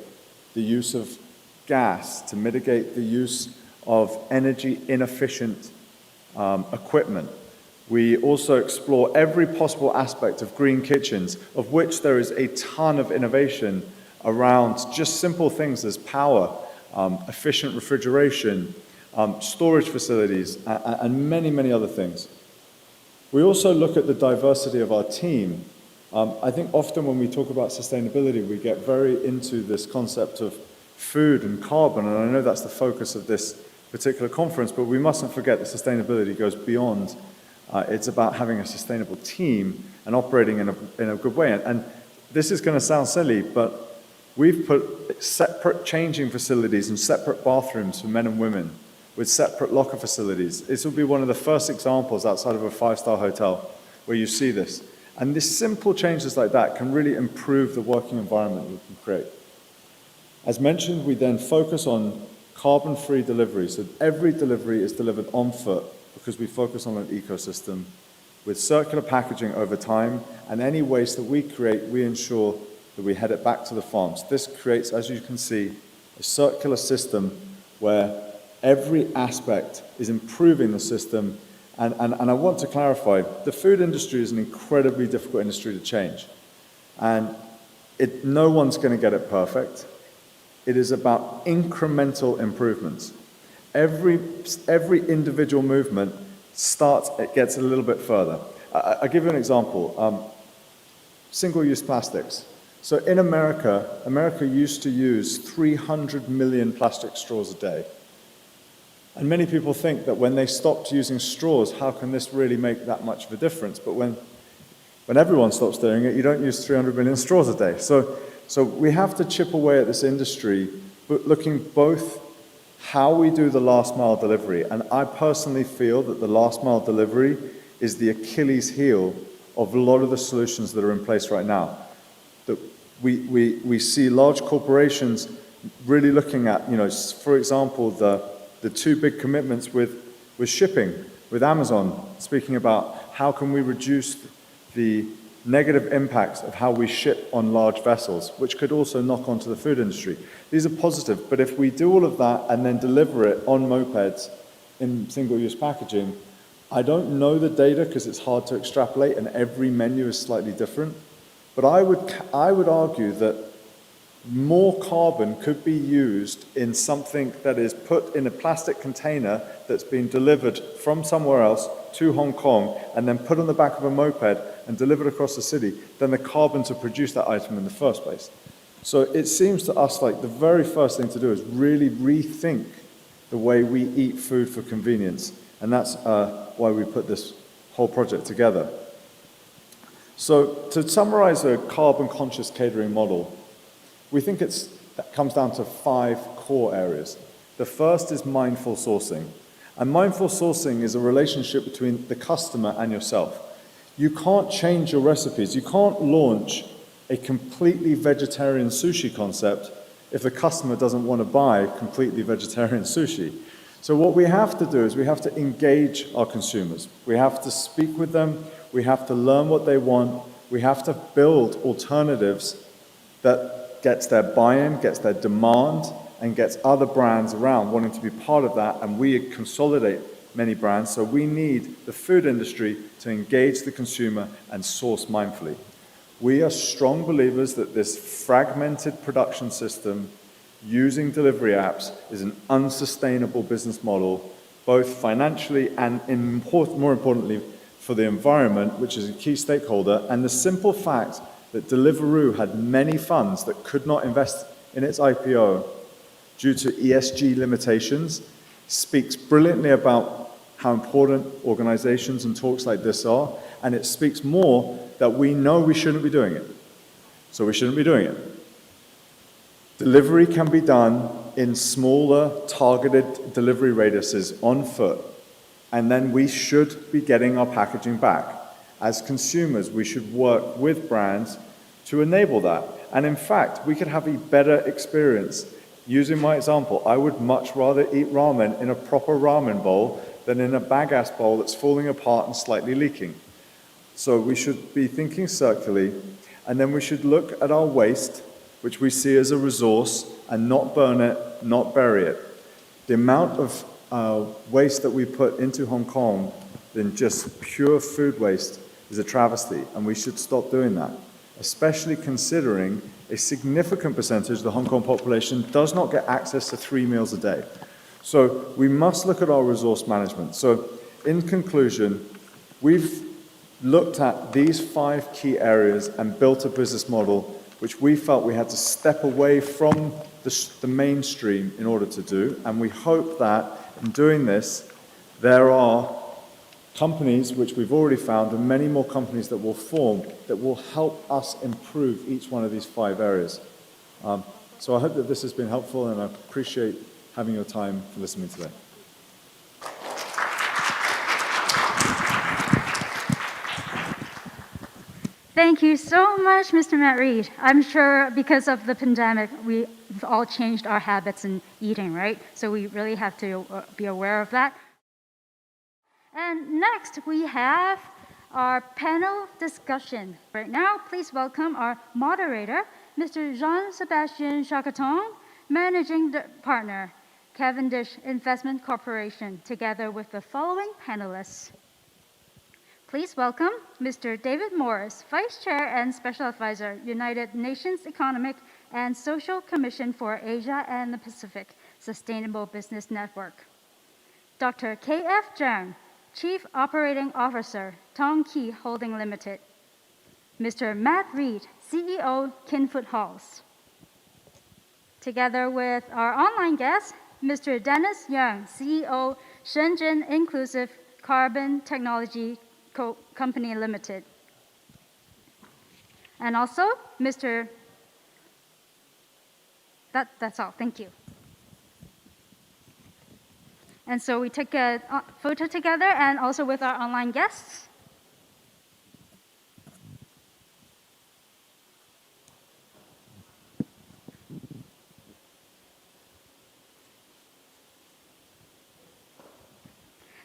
the use of gas, to mitigate the use of energy inefficient equipment. We also explore every possible aspect of green kitchens, of which there is a ton of innovation around just simple things as power, efficient refrigeration, storage facilities, and many, many other things. We also look at the diversity of our team. I think often when we talk about sustainability, we get very into this concept of food and carbon, and I know that's the focus of this particular conference, but we mustn't forget that sustainability goes beyond. It's about having a sustainable team and operating in a good way. And this is going to sound silly, but we've put separate changing facilities and separate bathrooms for men and women with separate locker facilities. This will be one of the first examples outside of a five-star hotel where you see this. And these simple changes like that can really improve the working environment we can create. As mentioned, we then focus on carbon-free delivery. So every delivery is delivered on foot because we focus on an ecosystem with circular packaging over time, and any waste that we create, we ensure that we head it back to the farms. This creates, as you can see, a circular system where every aspect is improving the system. And I want to clarify, the food industry is an incredibly difficult industry to change. And no one's going to get it perfect. It is about incremental improvements. Every individual movement it gets a little bit further. I'll give you an example. Single-use plastics. So in America used to use 300 million plastic straws a day. And many people think that when they stopped using straws, how can this really make that much of a difference? But when everyone stops doing it, you don't use 300 million straws a day. So we have to chip away at this industry, but looking both how we do the last mile delivery. And I personally feel that the last mile delivery is the Achilles heel of a lot of the solutions that are in place right now. That we see large corporations really looking at, for example, the two big commitments with shipping, with Amazon, speaking about how can we reduce the negative impacts of how we ship on large vessels, which could also knock onto the food industry. These are positive, but if we do all of that and then deliver it on mopeds in single-use packaging, I don't know the data because it's hard to extrapolate and every menu is slightly different, but I would argue that more carbon could be used in something that is put in a plastic container that's been delivered from somewhere else to Hong Kong and then put on the back of a moped and delivered across the city than the carbon to produce that item in the first place. So it seems to us like the very first thing to do is really rethink the way we eat food for convenience. And that's why we put this whole project together. So to summarize a carbon-conscious catering model, we think that comes down to 5 core areas. The first is mindful sourcing. And mindful sourcing is a relationship between the customer and yourself. You can't change your recipes. You can't launch a completely vegetarian sushi concept if the customer doesn't want to buy completely vegetarian sushi. So what we have to do is we have to engage our consumers. We have to speak with them. We have to learn what they want. We have to build alternatives that gets their buy-in, gets their demand, and gets other brands around wanting to be part of that, and we consolidate many brands. So we need the food industry to engage the consumer and source mindfully. We are strong believers that this fragmented production system using delivery apps is an unsustainable business model, both financially and more importantly for the environment, which is a key stakeholder, and the simple fact that Deliveroo had many funds that could not invest in its IPO due to ESG limitations speaks brilliantly about how important organizations and talks like this are, and it speaks more that we know we shouldn't be doing it. So we shouldn't be doing it. Delivery can be done in smaller, targeted delivery radiuses on foot, and then we should be getting our packaging back. As consumers, we should work with brands to enable that. And in fact, we could have a better experience. Using my example, I would much rather eat ramen in a proper ramen bowl than in a bagasse bowl that's falling apart and slightly leaking. So we should be thinking circularly, and then we should look at our waste, which we see as a resource, and not burn it, not bury it. The amount of waste that we put into Hong Kong than just pure food waste is a travesty, and we should stop doing that, especially considering a significant percentage of the Hong Kong population does not get access to 3 meals a day. So we must look at our resource management. So in conclusion, we've looked at these 5 key areas and built a business model which we felt we had to step away from the mainstream in order to do, and we hope that in doing this, there are companies which we've already found and many more companies that will form that will help us improve each one of these 5 areas. So I hope that this has been helpful, and I appreciate having your time for listening today. Thank you so much, Mr. Matt Reed. I'm sure because of the pandemic, we've all changed our habits in eating, right? So we really have to be aware of that. And next, we have our panel discussion. Right now, please welcome our moderator, Mr. Jean-Sébastien Chacaton, Managing Partner, Cavendish Investment Corporation, together with the following panelists. Please welcome Mr. David Morris, Vice Chair and Special Advisor, United Nations Economic and Social Commission for Asia and the Pacific, Sustainable Business Network. Dr. K.F. Zhang, Chief Operating Officer, Tongkey Holding Limited. Mr. Matt Reed, CEO, Kinfoot Halls. Together with our online guest, Mr. Dennis Young, CEO, Shenzhen Inclusive Carbon Technology Company Limited. And also, that's all, thank you. And so we took a photo together and also with our online guests.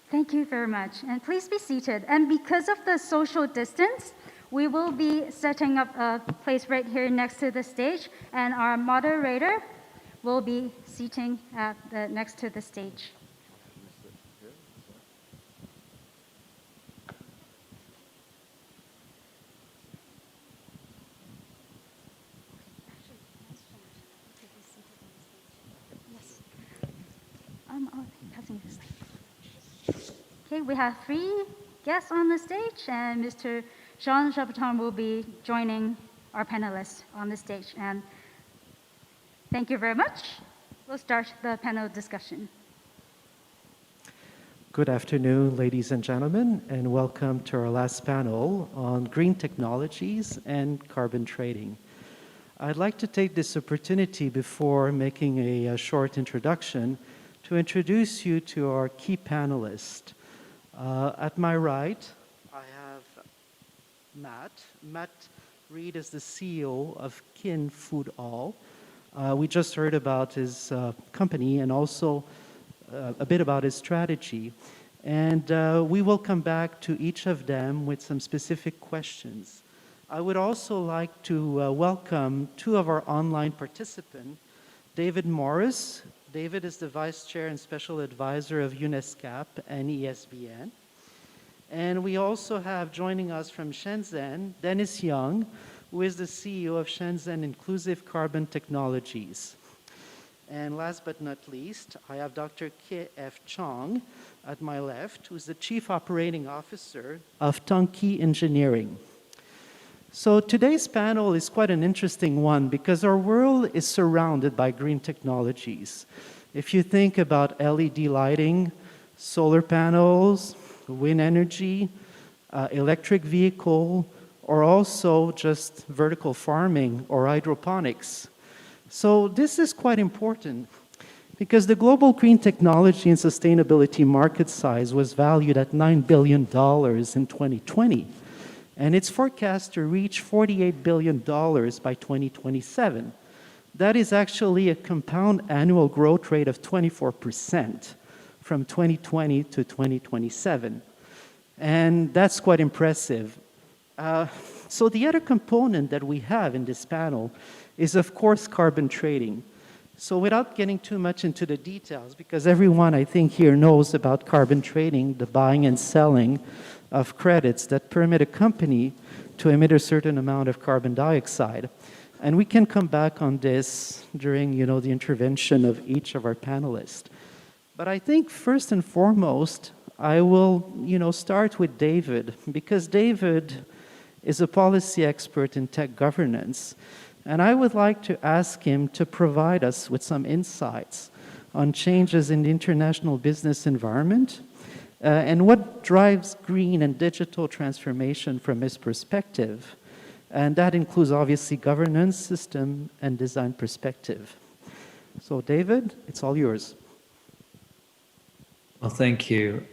Thank you very much. And please be seated. And because of the social distance, We will be setting up a place right here next to the stage, and our moderator will be seating next to the stage. Okay, we have 3 guests on the stage, and Mr. Jean Chapeton will be joining our panelists on the stage. And thank you very much. We'll start the panel discussion. Good afternoon, ladies and gentlemen, and welcome to our last panel on green technologies and carbon trading. I'd like to take this opportunity before making a short introduction to introduce you to our key panelists. At my right, I have Matt. Matt Reed is the CEO of Kin Food All. We just heard about his company and also a bit about his strategy. And we will come back to each of them with some specific questions. I would also like to welcome 2 of our online participants, David Morris. David is the Vice Chair and Special Advisor of UNESCAP and ESBN. And we also have joining us from Shenzhen, Dennis Young, who is the CEO of Shenzhen Inclusive Carbon Technologies. And last but not least, I have Dr. K.F. Chong at my left, who is the Chief Operating Officer of Tongki Engineering. So today's panel is quite an interesting one because our world is surrounded by green technologies. If you think about LED lighting, solar panels, wind energy, electric vehicle, or also just vertical farming or hydroponics. So this is quite important because the global green technology and sustainability market size was valued at $9 billion in 2020. And it's forecast to reach $48 billion by 2027. That is actually a compound annual growth rate of 24% from 2020 to 2027. And that's quite impressive. So the other component that we have in this panel is, of course, carbon trading. So without getting too much into the details, because everyone I think here knows about carbon trading, the buying and selling of credits that permit a company to emit a certain amount of carbon dioxide. And we can come back on this during, the intervention of each of our panelists. But I think first and foremost, I will, start with David, because David is a policy expert in tech governance. And I would like to ask him to provide us with some insights on changes in the international business environment, and what drives green and digital transformation from his perspective. And that includes, obviously, governance, system, and design perspective. So, David, it's all yours. Well, thank you.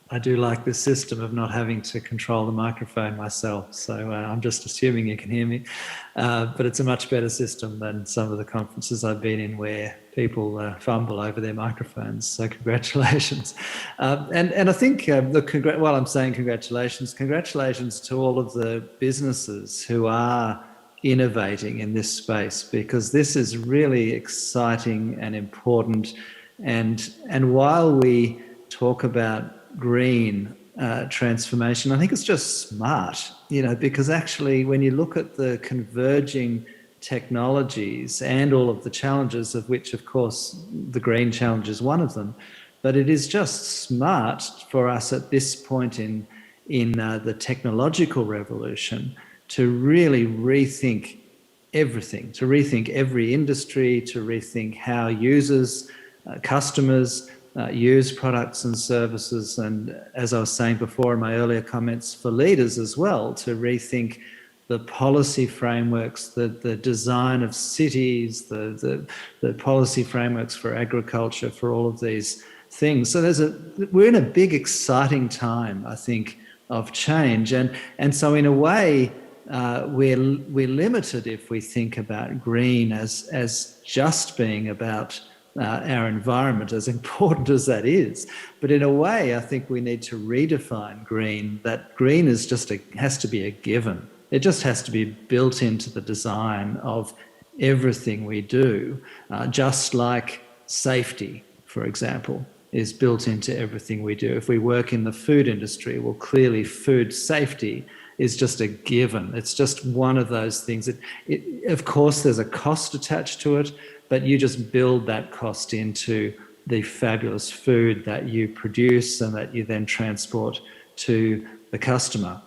I do like the system of not having to control the microphone myself, so I'm just assuming you can hear me. But it's a much better system than some of the conferences I've been in where people fumble over their microphones, so congratulations. And I think, while I'm saying congratulations to all of the businesses who are innovating in this space, because this is really exciting and important. And while we talk about green transformation, I think it's just smart, because actually when you look at the converging technologies and all of the challenges, of which of course the green challenge is one of them, but it is just smart for us at this point in the technological revolution to really rethink everything, to rethink every industry, to rethink how users, customers use products and services, and as I was saying before in my earlier comments, for leaders as well, to rethink the policy frameworks, the design of cities, the policy frameworks for agriculture, for all of these things. So we're in a big, exciting time, I think, of change, and so in a way we're limited if we think about green as just being about our environment, as important as that is. But in a way, I think we need to redefine green, that green is has to be a given. It just has to be built into the design of everything we do, just like safety, for example, is built into everything we do. If we work in the food industry, well, clearly food safety is just a given. It's just one of those things. Of course, there's a cost attached to it, but you just build that cost into the fabulous food that you produce and that you then transport to the customer.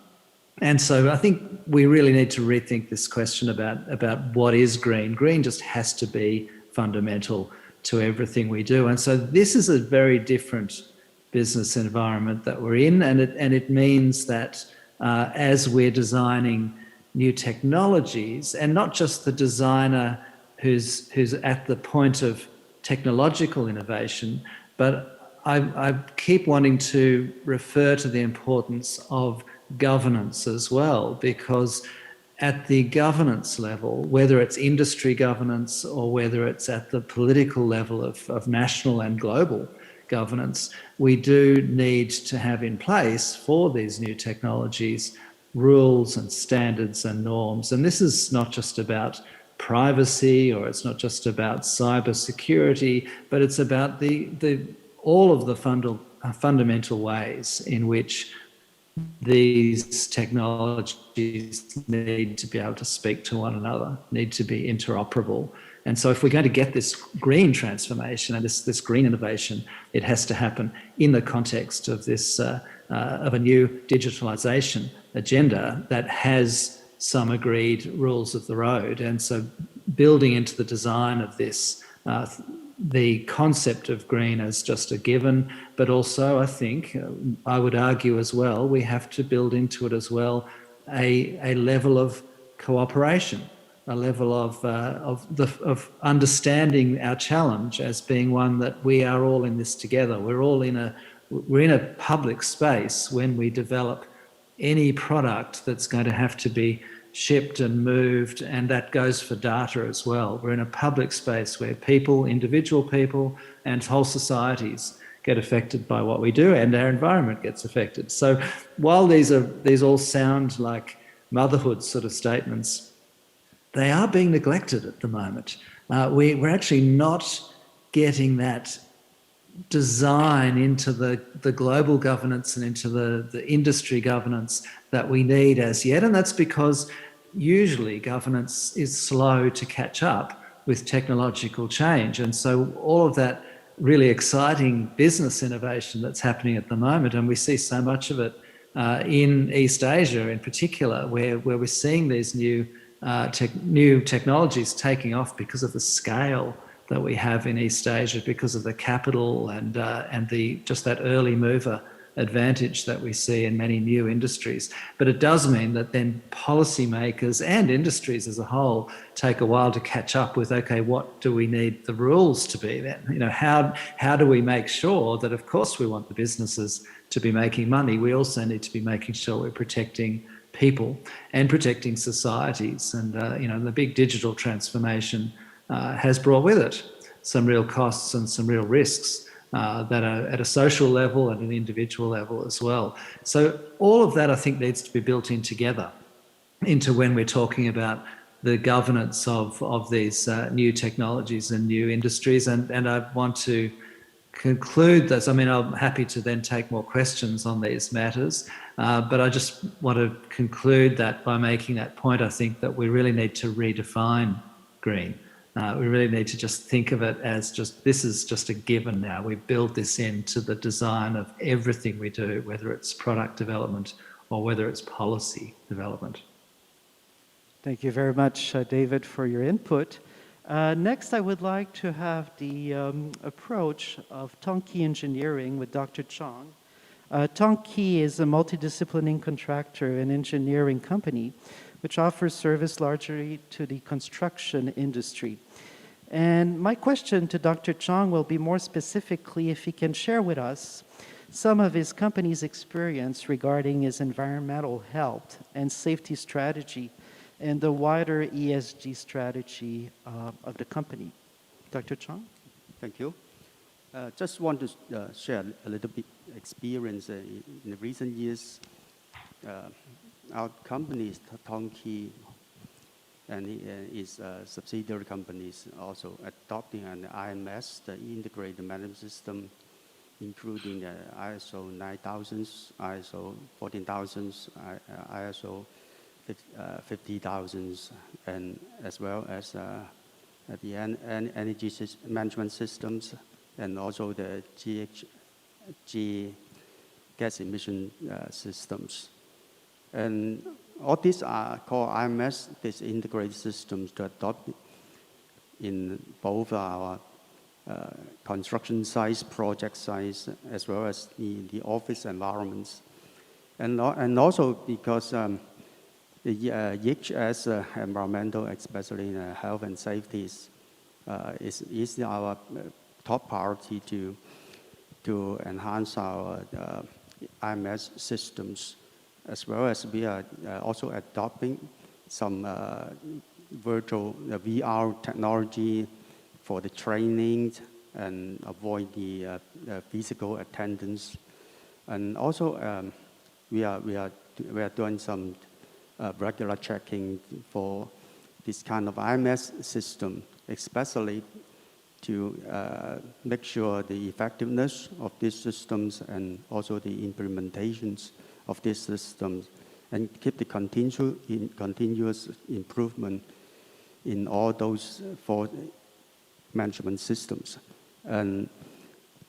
And so I think we really need to rethink this question about what is green. Green just has to be fundamental to everything we do. And so this is a very different business environment that we're in, and it means that as we're designing new technologies, and not just the designer who's at the point of technological innovation, but I keep wanting to refer to the importance of governance as well, because at the governance level, whether it's industry governance or whether it's at the political level of national and global governance, we do need to have in place for these new technologies rules and standards and norms. And this is not just about privacy, or it's not just about cyber security, but it's about all of the fundamental ways in which these technologies need to be able to speak to one another, need to be interoperable. And so if we're going to get this green transformation and this green innovation, it has to happen in the context of this of a new digitalisation agenda that has some agreed rules of the road. And so building into the design of this the concept of green as just a given, but also I think, I would argue as well, we have to build into it as well a level of cooperation, a level of understanding our challenge as being one that we are all in this together. We're in a public space when we develop any product that's going to have to be shipped and moved, and that goes for data as well. We're in a public space where people, individual people, and whole societies get affected by what we do, and our environment gets affected. So while these all sound like motherhood sort of statements, they are being neglected at the moment. We're actually not getting that design into the global governance and into the industry governance that we need as yet. And that's because usually governance is slow to catch up with technological change. And so all of that really exciting business innovation that's happening at the moment, and we see so much of it in East Asia in particular, where we're seeing these new technologies taking off because of the scale that we have in East Asia, because of the capital and just that early mover advantage that we see in many new industries. But it does mean that then policymakers and industries as a whole take a while to catch up with, okay, what do we need the rules to be then? You know, how do we make sure that, of course, we want the businesses to be making money, we also need to be making sure we're protecting people and protecting societies. And, the big digital transformation has brought with it some real costs and some real risks that are at a social level and an individual level as well. So all of that, I think, needs to be built in together into when we're talking about the governance of these new technologies and new industries. And I want to conclude this. I mean, I'm happy to then take more questions on these matters, but I just want to conclude that by making that point. I think that we really need to redefine green. We really need to just think of it as this is just a given now. We build this into the design of everything we do, whether it's product development or whether it's policy development. Thank you very much, David, for your input. Next, I would like to have the approach of Tongkey Engineering with Dr. Chong. Tongkey is a multidisciplining contractor and engineering company which offers service largely to the construction industry. And my question to Dr. Chong will be more specifically if he can share with us some of his company's experience regarding his environmental health and safety strategy and the wider ESG strategy of the company. Dr. Chong? Thank you. Just want to share a little bit experience. In the recent years, our company, Tongkey, and its subsidiary companies also adopting an IMS, the integrated management system, including ISO 9000, ISO 14000, ISO 50000, and as well as the energy management systems, and also the GHG gas emission systems. And all these are called IMS, these integrated systems to adopt in both our construction sites, project sites, as well as the office environments. And also because the EHS, environmental, especially in health and safety, is our top priority to enhance our IMS systems, as well as we are also adopting some virtual VR technology for the training and avoid the physical attendance. And also we are doing some regular checking for this kind of IMS system, especially to make sure the effectiveness of these systems and also the implementations of these systems, and keep the continuous improvement in all those four management systems. And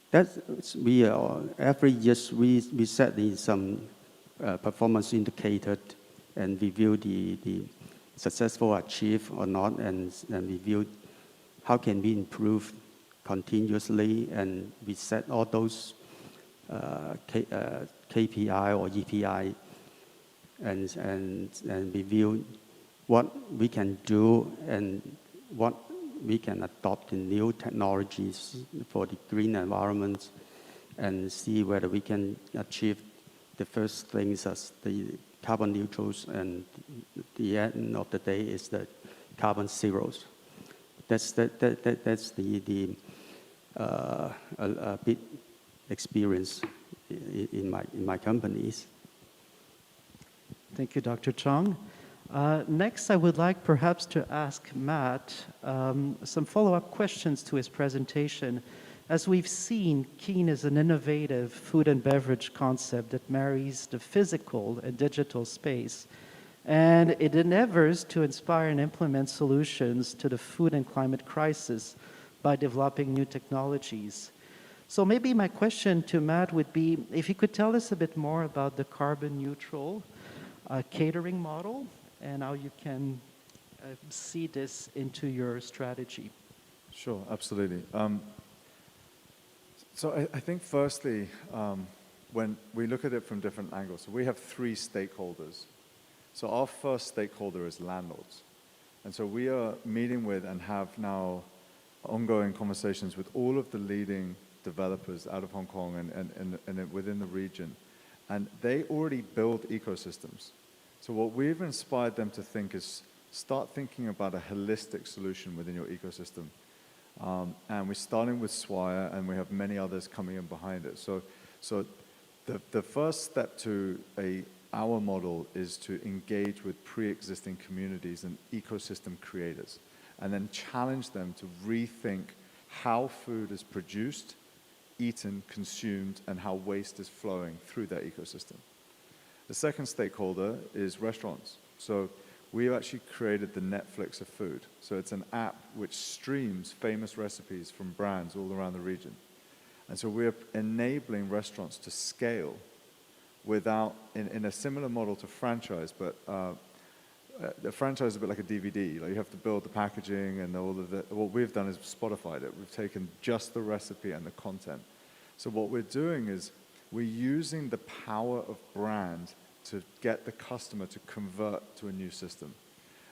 that's every year we set some performance indicator and review the successful achieved or not, and review how can we improve continuously, and we set all those KPI or EPI and review what we can do and what we can adopt in new technologies for the green environment, and see whether we can achieve the first things as the carbon neutrals, and the end of the day is the carbon zeros. That's the a bit experience in my companies. Thank you, Dr. Chong. Next, I would like perhaps to ask Matt some follow-up questions to his presentation. As we've seen, Keen is an innovative food and beverage concept that marries the physical and digital space, and it endeavors to inspire and implement solutions to the food and climate crisis by developing new technologies. So maybe my question to Matt would be, if you could tell us a bit more about the carbon neutral catering model and how you can see this into your strategy. Sure, absolutely. So I think firstly, when we look at it from different angles, so we have three stakeholders. So our first stakeholder is landlords. And so we are meeting with and have now ongoing conversations with all of the leading developers out of Hong Kong and within the region. And they already build ecosystems. So what we've inspired them to think is start thinking about a holistic solution within your ecosystem. And we're starting with Swire, and we have many others coming in behind it. So the first step to our model is to engage with pre-existing communities and ecosystem creators, and then challenge them to rethink how food is produced, eaten, consumed, and how waste is flowing through their ecosystem. The second stakeholder is restaurants. So we've actually created the Netflix of food. So it's an app which streams famous recipes from brands all around the region. And so we're enabling restaurants to scale without, in a similar model to franchise, but the franchise is a bit like a DVD. Like you have to build the packaging and all of the, what we've done is Spotified it. We've taken just the recipe and the content. So what we're doing is we're using the power of brand to get the customer to convert to a new system.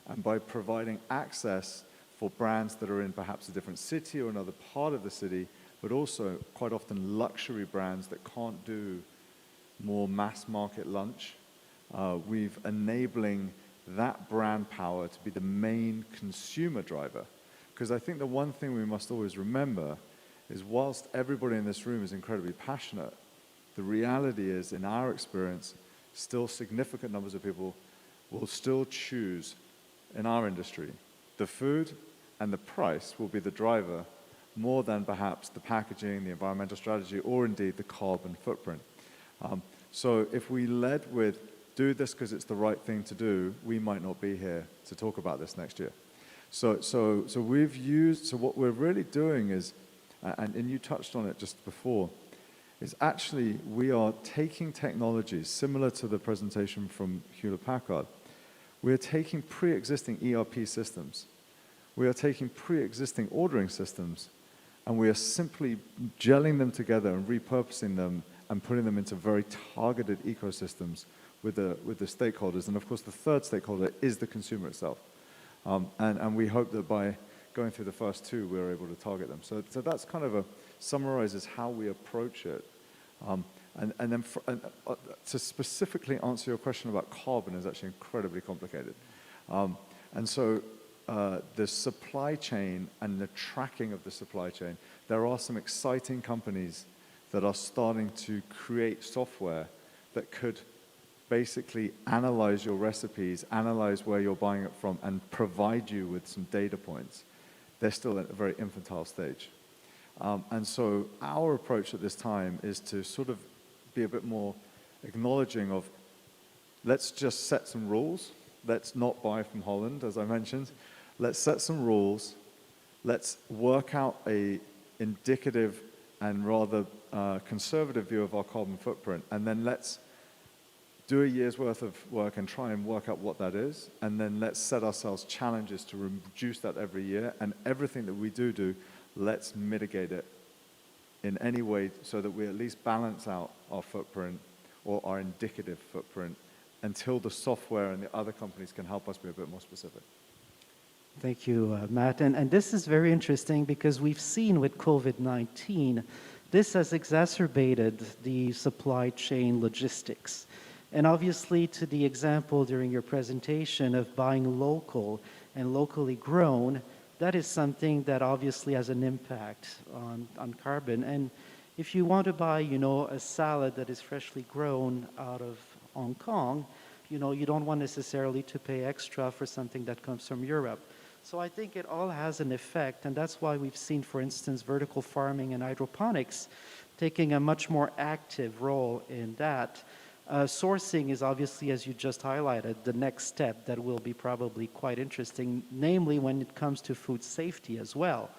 And by providing access for brands that are in perhaps a different city or another part of the city, but also quite often luxury brands that can't do more mass market lunch, we've enabling that brand power to be the main consumer driver. Because I think the one thing we must always remember is whilst everybody in this room is incredibly passionate, the reality is, in our experience, still significant numbers of people will still choose, in our industry, the food and the price will be the driver more than perhaps the packaging, the environmental strategy, or indeed the carbon footprint. So if we led with do this because it's the right thing to do, we might not be here to talk about this next year. So what we're really doing is, and you touched on it just before, is actually we are taking technologies similar to the presentation from Hewlett-Packard. We are taking pre-existing ERP systems. We are taking pre-existing ordering systems, and we are simply gelling them together and repurposing them and putting them into very targeted ecosystems with the stakeholders. And of course, the third stakeholder is the consumer itself. And we hope that by going through the first two, we're able to target them. So that's kind of summarizes how we approach it. To specifically answer your question about carbon is actually incredibly complicated. The supply chain and the tracking of the supply chain, there are some exciting companies that are starting to create software that could basically analyze your recipes, analyze where you're buying it from, and provide you with some data points. They're still at a very infantile stage. And so our approach at this time is to sort of be a bit more acknowledging of, let's just set some rules. Let's not buy from Holland, as I mentioned. Let's set some rules. Let's work out a indicative and rather conservative view of our carbon footprint. And then let's do a year's worth of work and try and work out what that is. And then let's set ourselves challenges to reduce that every year. And everything that we do, let's mitigate it in any way so that we at least balance out our footprint or our indicative footprint until the software and the other companies can help us be a bit more specific. Thank you, Matt. And this is very interesting because we've seen with COVID-19, this has exacerbated the supply chain logistics. And obviously, to the example during your presentation of buying local and locally grown, that is something that obviously has an impact on carbon. And if you want to buy, a salad that is freshly grown out of Hong Kong, you don't want necessarily to pay extra for something that comes from Europe. So I think it all has an effect, and that's why we've seen, for instance, vertical farming and hydroponics taking a much more active role in that. Sourcing is obviously, as you just highlighted, the next step that will be probably quite interesting, namely when it comes to food safety as well,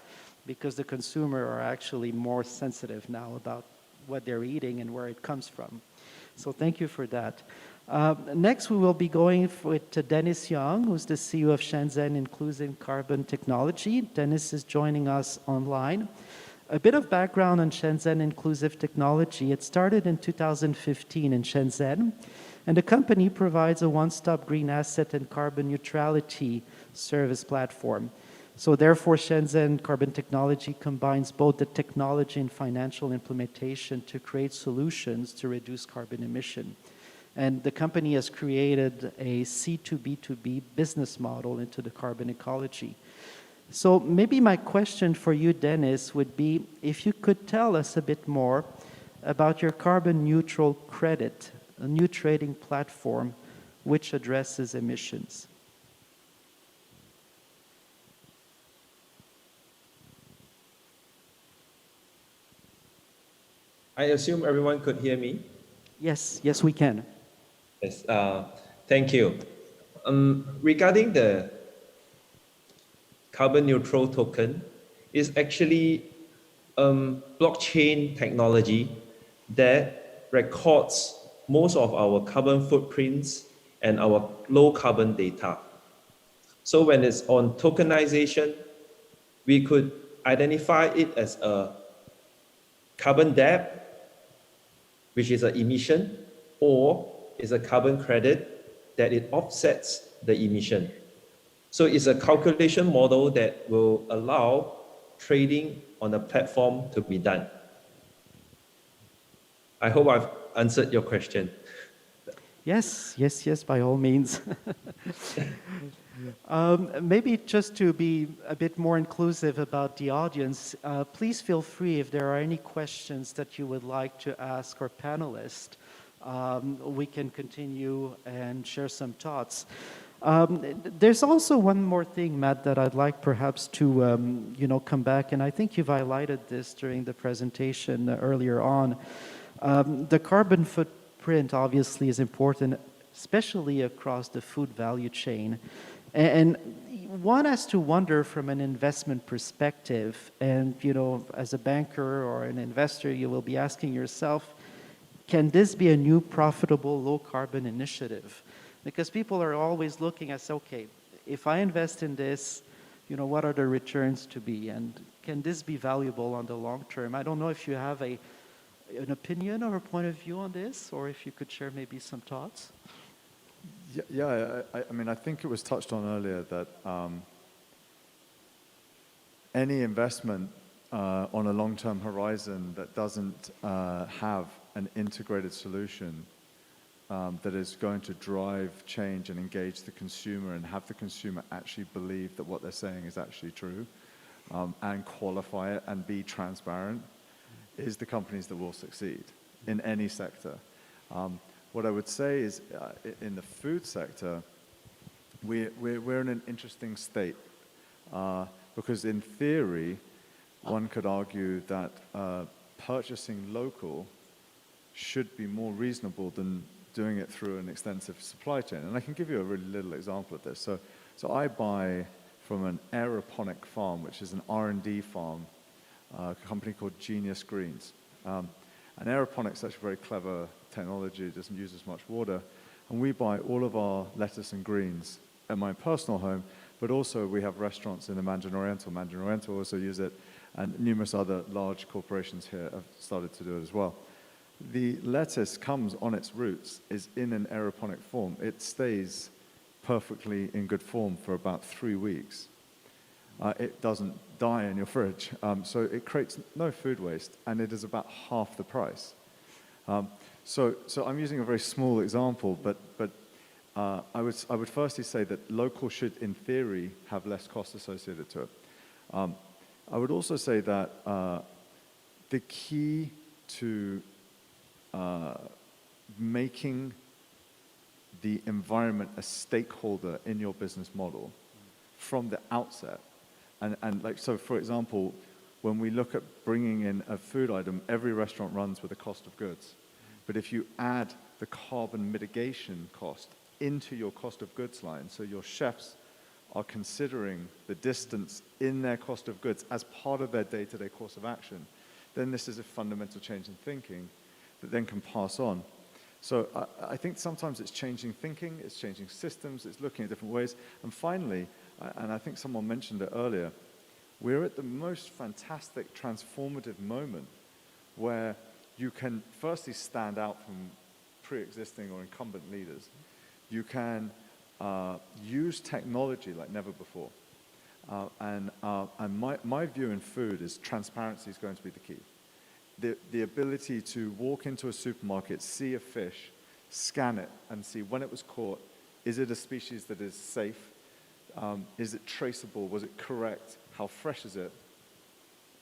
because the consumer are actually more sensitive now about what they're eating and where it comes from. So thank you for that. Next, we will be going with Dennis Young, who's the CEO of Shenzhen Inclusive Carbon Technology. Dennis is joining us online. A bit of background on Shenzhen Inclusive Technology. It started in 2015 in Shenzhen, and the company provides a one-stop green asset and carbon neutrality service platform. So therefore, Shenzhen Carbon Technology combines both the technology and financial implementation to create solutions to reduce carbon emission. And the company has created a C2B2B business model into the carbon ecology. So maybe my question for you, Dennis, would be if you could tell us a bit more about your carbon neutral credit, a new trading platform which addresses emissions. I assume everyone could hear me? Yes, we can. Yes, thank you. Regarding the carbon neutral token, is actually blockchain technology that records most of our carbon footprints and our low carbon data. So when it's on tokenization, we could identify it as a carbon debt, which is an emission, or is a carbon credit that it offsets the emission. So it's a calculation model that will allow trading on a platform to be done. I hope I've answered your question. Yes, by all means. Maybe just to be a bit more inclusive about the audience, please feel free if there are any questions that you would like to ask our panelists. We can continue and share some thoughts. There's also one more thing, Matt, that I'd like perhaps to come back, and I think you've highlighted this during the presentation earlier on. The carbon footprint obviously is important, especially across the food value chain. And one has to wonder from an investment perspective, and as a banker or an investor, you will be asking yourself, can this be a new profitable low carbon initiative? Because people are always looking at, okay, if I invest in this, what are the returns to be? And can this be valuable on the long term? I don't know if you have an opinion or a point of view on this, or if you could share maybe some thoughts. Yeah, I mean, I think it was touched on earlier that any investment on a long-term horizon that doesn't have an integrated solution that is going to drive change and engage the consumer and have the consumer actually believe that what they're saying is actually true and qualify it and be transparent is the companies that will succeed in any sector. What I would say is in the food sector, we're in an interesting state because in theory, one could argue that purchasing local should be more reasonable than doing it through an extensive supply chain. And I can give you a really little example of this. So I buy from an aeroponic farm, which is an R&D farm, a company called Genius Greens. And aeroponics is actually very clever technology. It doesn't use as much water. And we buy all of our lettuce and greens at my personal home, but also we have restaurants in the Mandarin Oriental. Mandarin Oriental also use it, and numerous other large corporations here have started to do it as well. The lettuce comes on its roots, is in an aeroponic form. It stays perfectly in good form for about 3 weeks. It doesn't die in your fridge, so it creates no food waste, and it is about half the price. So I'm using a very small example, but I would firstly say that local should, in theory, have less cost associated to it. I would also say that the key to making the environment a stakeholder in your business model from the outset, and like, so for example, when we look at bringing in a food item, every restaurant runs with a cost of goods. But if you add the carbon mitigation cost into your cost of goods line, so your chefs are considering the distance in their cost of goods as part of their day-to-day course of action, then this is a fundamental change in thinking that then can pass on. So I think sometimes it's changing thinking, it's changing systems, it's looking at different ways. And finally, and I think someone mentioned it earlier, we're at the most fantastic transformative moment where you can firstly stand out from pre-existing or incumbent leaders. You can use technology like never before. And my view in food is transparency is going to be the key. The ability to walk into a supermarket, see a fish, scan it, and see when it was caught. Is it a species that is safe? Is it traceable? Was it correct? How fresh is it?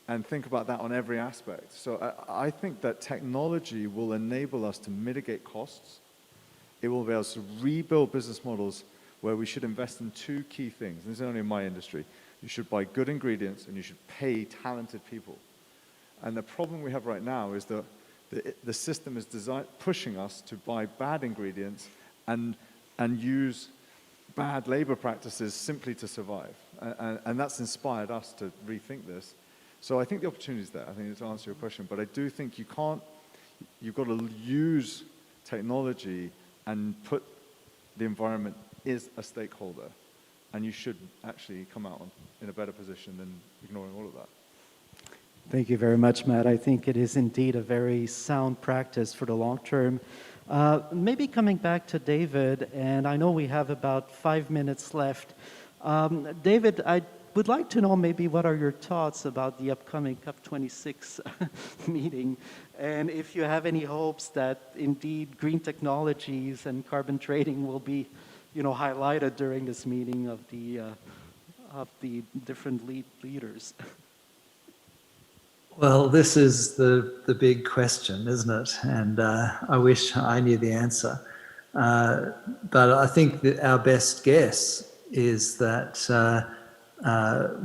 And think about that on every aspect. So I think that technology will enable us to mitigate costs. It will be able to rebuild business models where we should invest in two key things. This is only in my industry. You should buy good ingredients and you should pay talented people. And the problem we have right now is that the system is pushing us to buy bad ingredients and use bad labor practices simply to survive. And that's inspired us to rethink this. So I think the opportunity is there, I think, to answer your question. But I do think you've got to use technology and put the environment is a stakeholder. And you should actually come out in a better position than ignoring all of that. Thank you very much, Matt. I think it is indeed a very sound practice for the long term. Maybe coming back to David, and I know we have about 5 minutes left. David, I would like to know maybe what are your thoughts about the upcoming COP26 meeting, and if you have any hopes that indeed green technologies and carbon trading will be highlighted during this meeting of the different leaders? Well, this is the big question, isn't it? And I wish I knew the answer. But I think that our best guess is that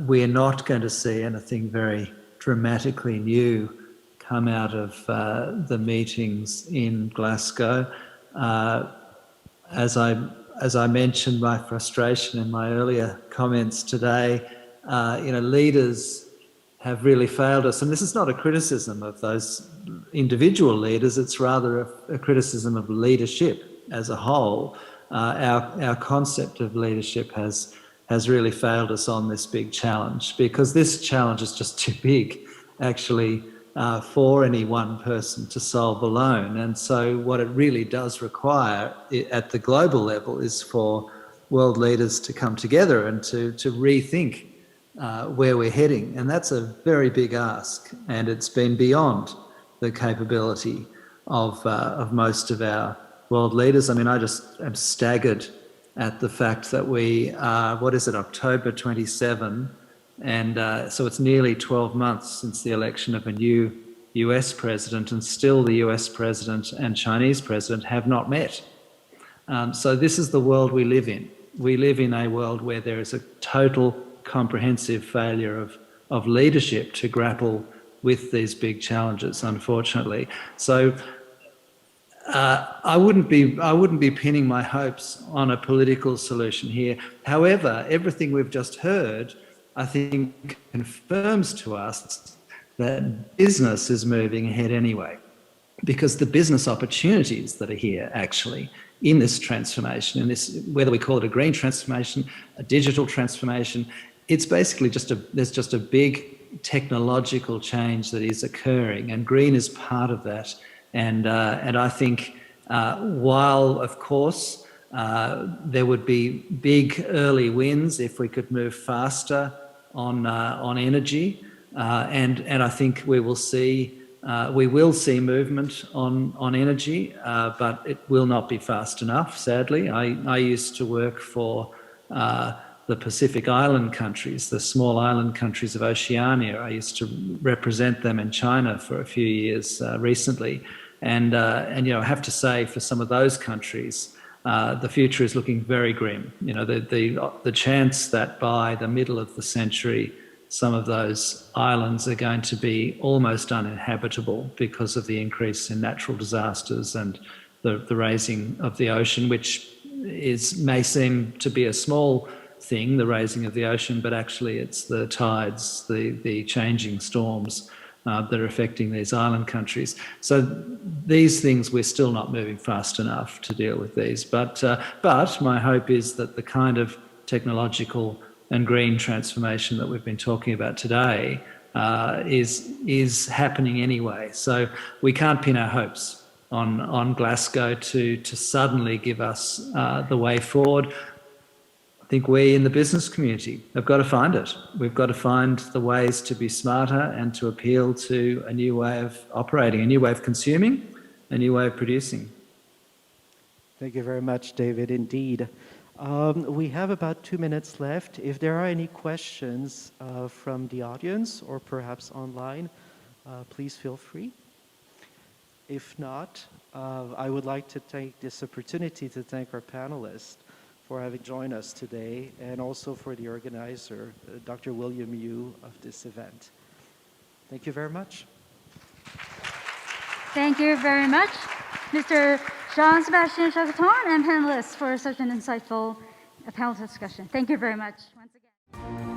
we're not going to see anything very dramatically new come out of the meetings in Glasgow. As I mentioned my frustration in my earlier comments today, leaders have really failed us. And this is not a criticism of those individual leaders, it's rather a criticism of leadership as a whole. Our concept of leadership has really failed us on this big challenge, because this challenge is just too big, actually, for any one person to solve alone. And so what it really does require at the global level is for world leaders to come together and to rethink where we're heading. And that's a very big ask, and it's been beyond the capability of most of our world leaders. I mean, I just am staggered at the fact that we are, October 27, and so it's nearly 12 months since the election of a new US president, and still the US president and Chinese president have not met. So this is the world we live in. We live in a world where there is a total comprehensive failure of leadership to grapple with these big challenges, unfortunately. So I wouldn't be pinning my hopes on a political solution here. However, everything we've just heard, I think, confirms to us that business is moving ahead anyway, because the business opportunities that are here actually in this transformation, in this, whether we call it a green transformation, a digital transformation, it's basically there's just a big technological change that is occurring, and green is part of that. And I think while, of course, there would be big early wins if we could move faster on energy, and I think we will see movement on energy, but it will not be fast enough, sadly. I used to work for the Pacific Island countries, the small island countries of Oceania. I used to represent them in China for a few years recently. And I have to say, for some of those countries, the future is looking very grim. The chance that by the middle of the century, some of those islands are going to be almost uninhabitable because of the increase in natural disasters and the raising of the ocean, which may seem to be a small thing, the raising of the ocean, but actually it's the tides, the changing storms that are affecting these island countries. So these things, we're still not moving fast enough to deal with these. But my hope is that the kind of technological and green transformation that we've been talking about today is happening anyway. So we can't pin our hopes on Glasgow to suddenly give us the way forward. I think we in the business community have got to find it. We've got to find the ways to be smarter and to appeal to a new way of operating, a new way of consuming, a new way of producing. Thank you very much, David, indeed. We have about 2 minutes left. If there are any questions from the audience or perhaps online, please feel free. If not, I would like to take this opportunity to thank our panelists for having joined us today, and also for the organizer, Dr. William Yu, of this event. Thank you very much. Thank you very much, Mr. Jean-Sébastien Chacaton and panelists, for such an insightful panel discussion. Thank you very much once again.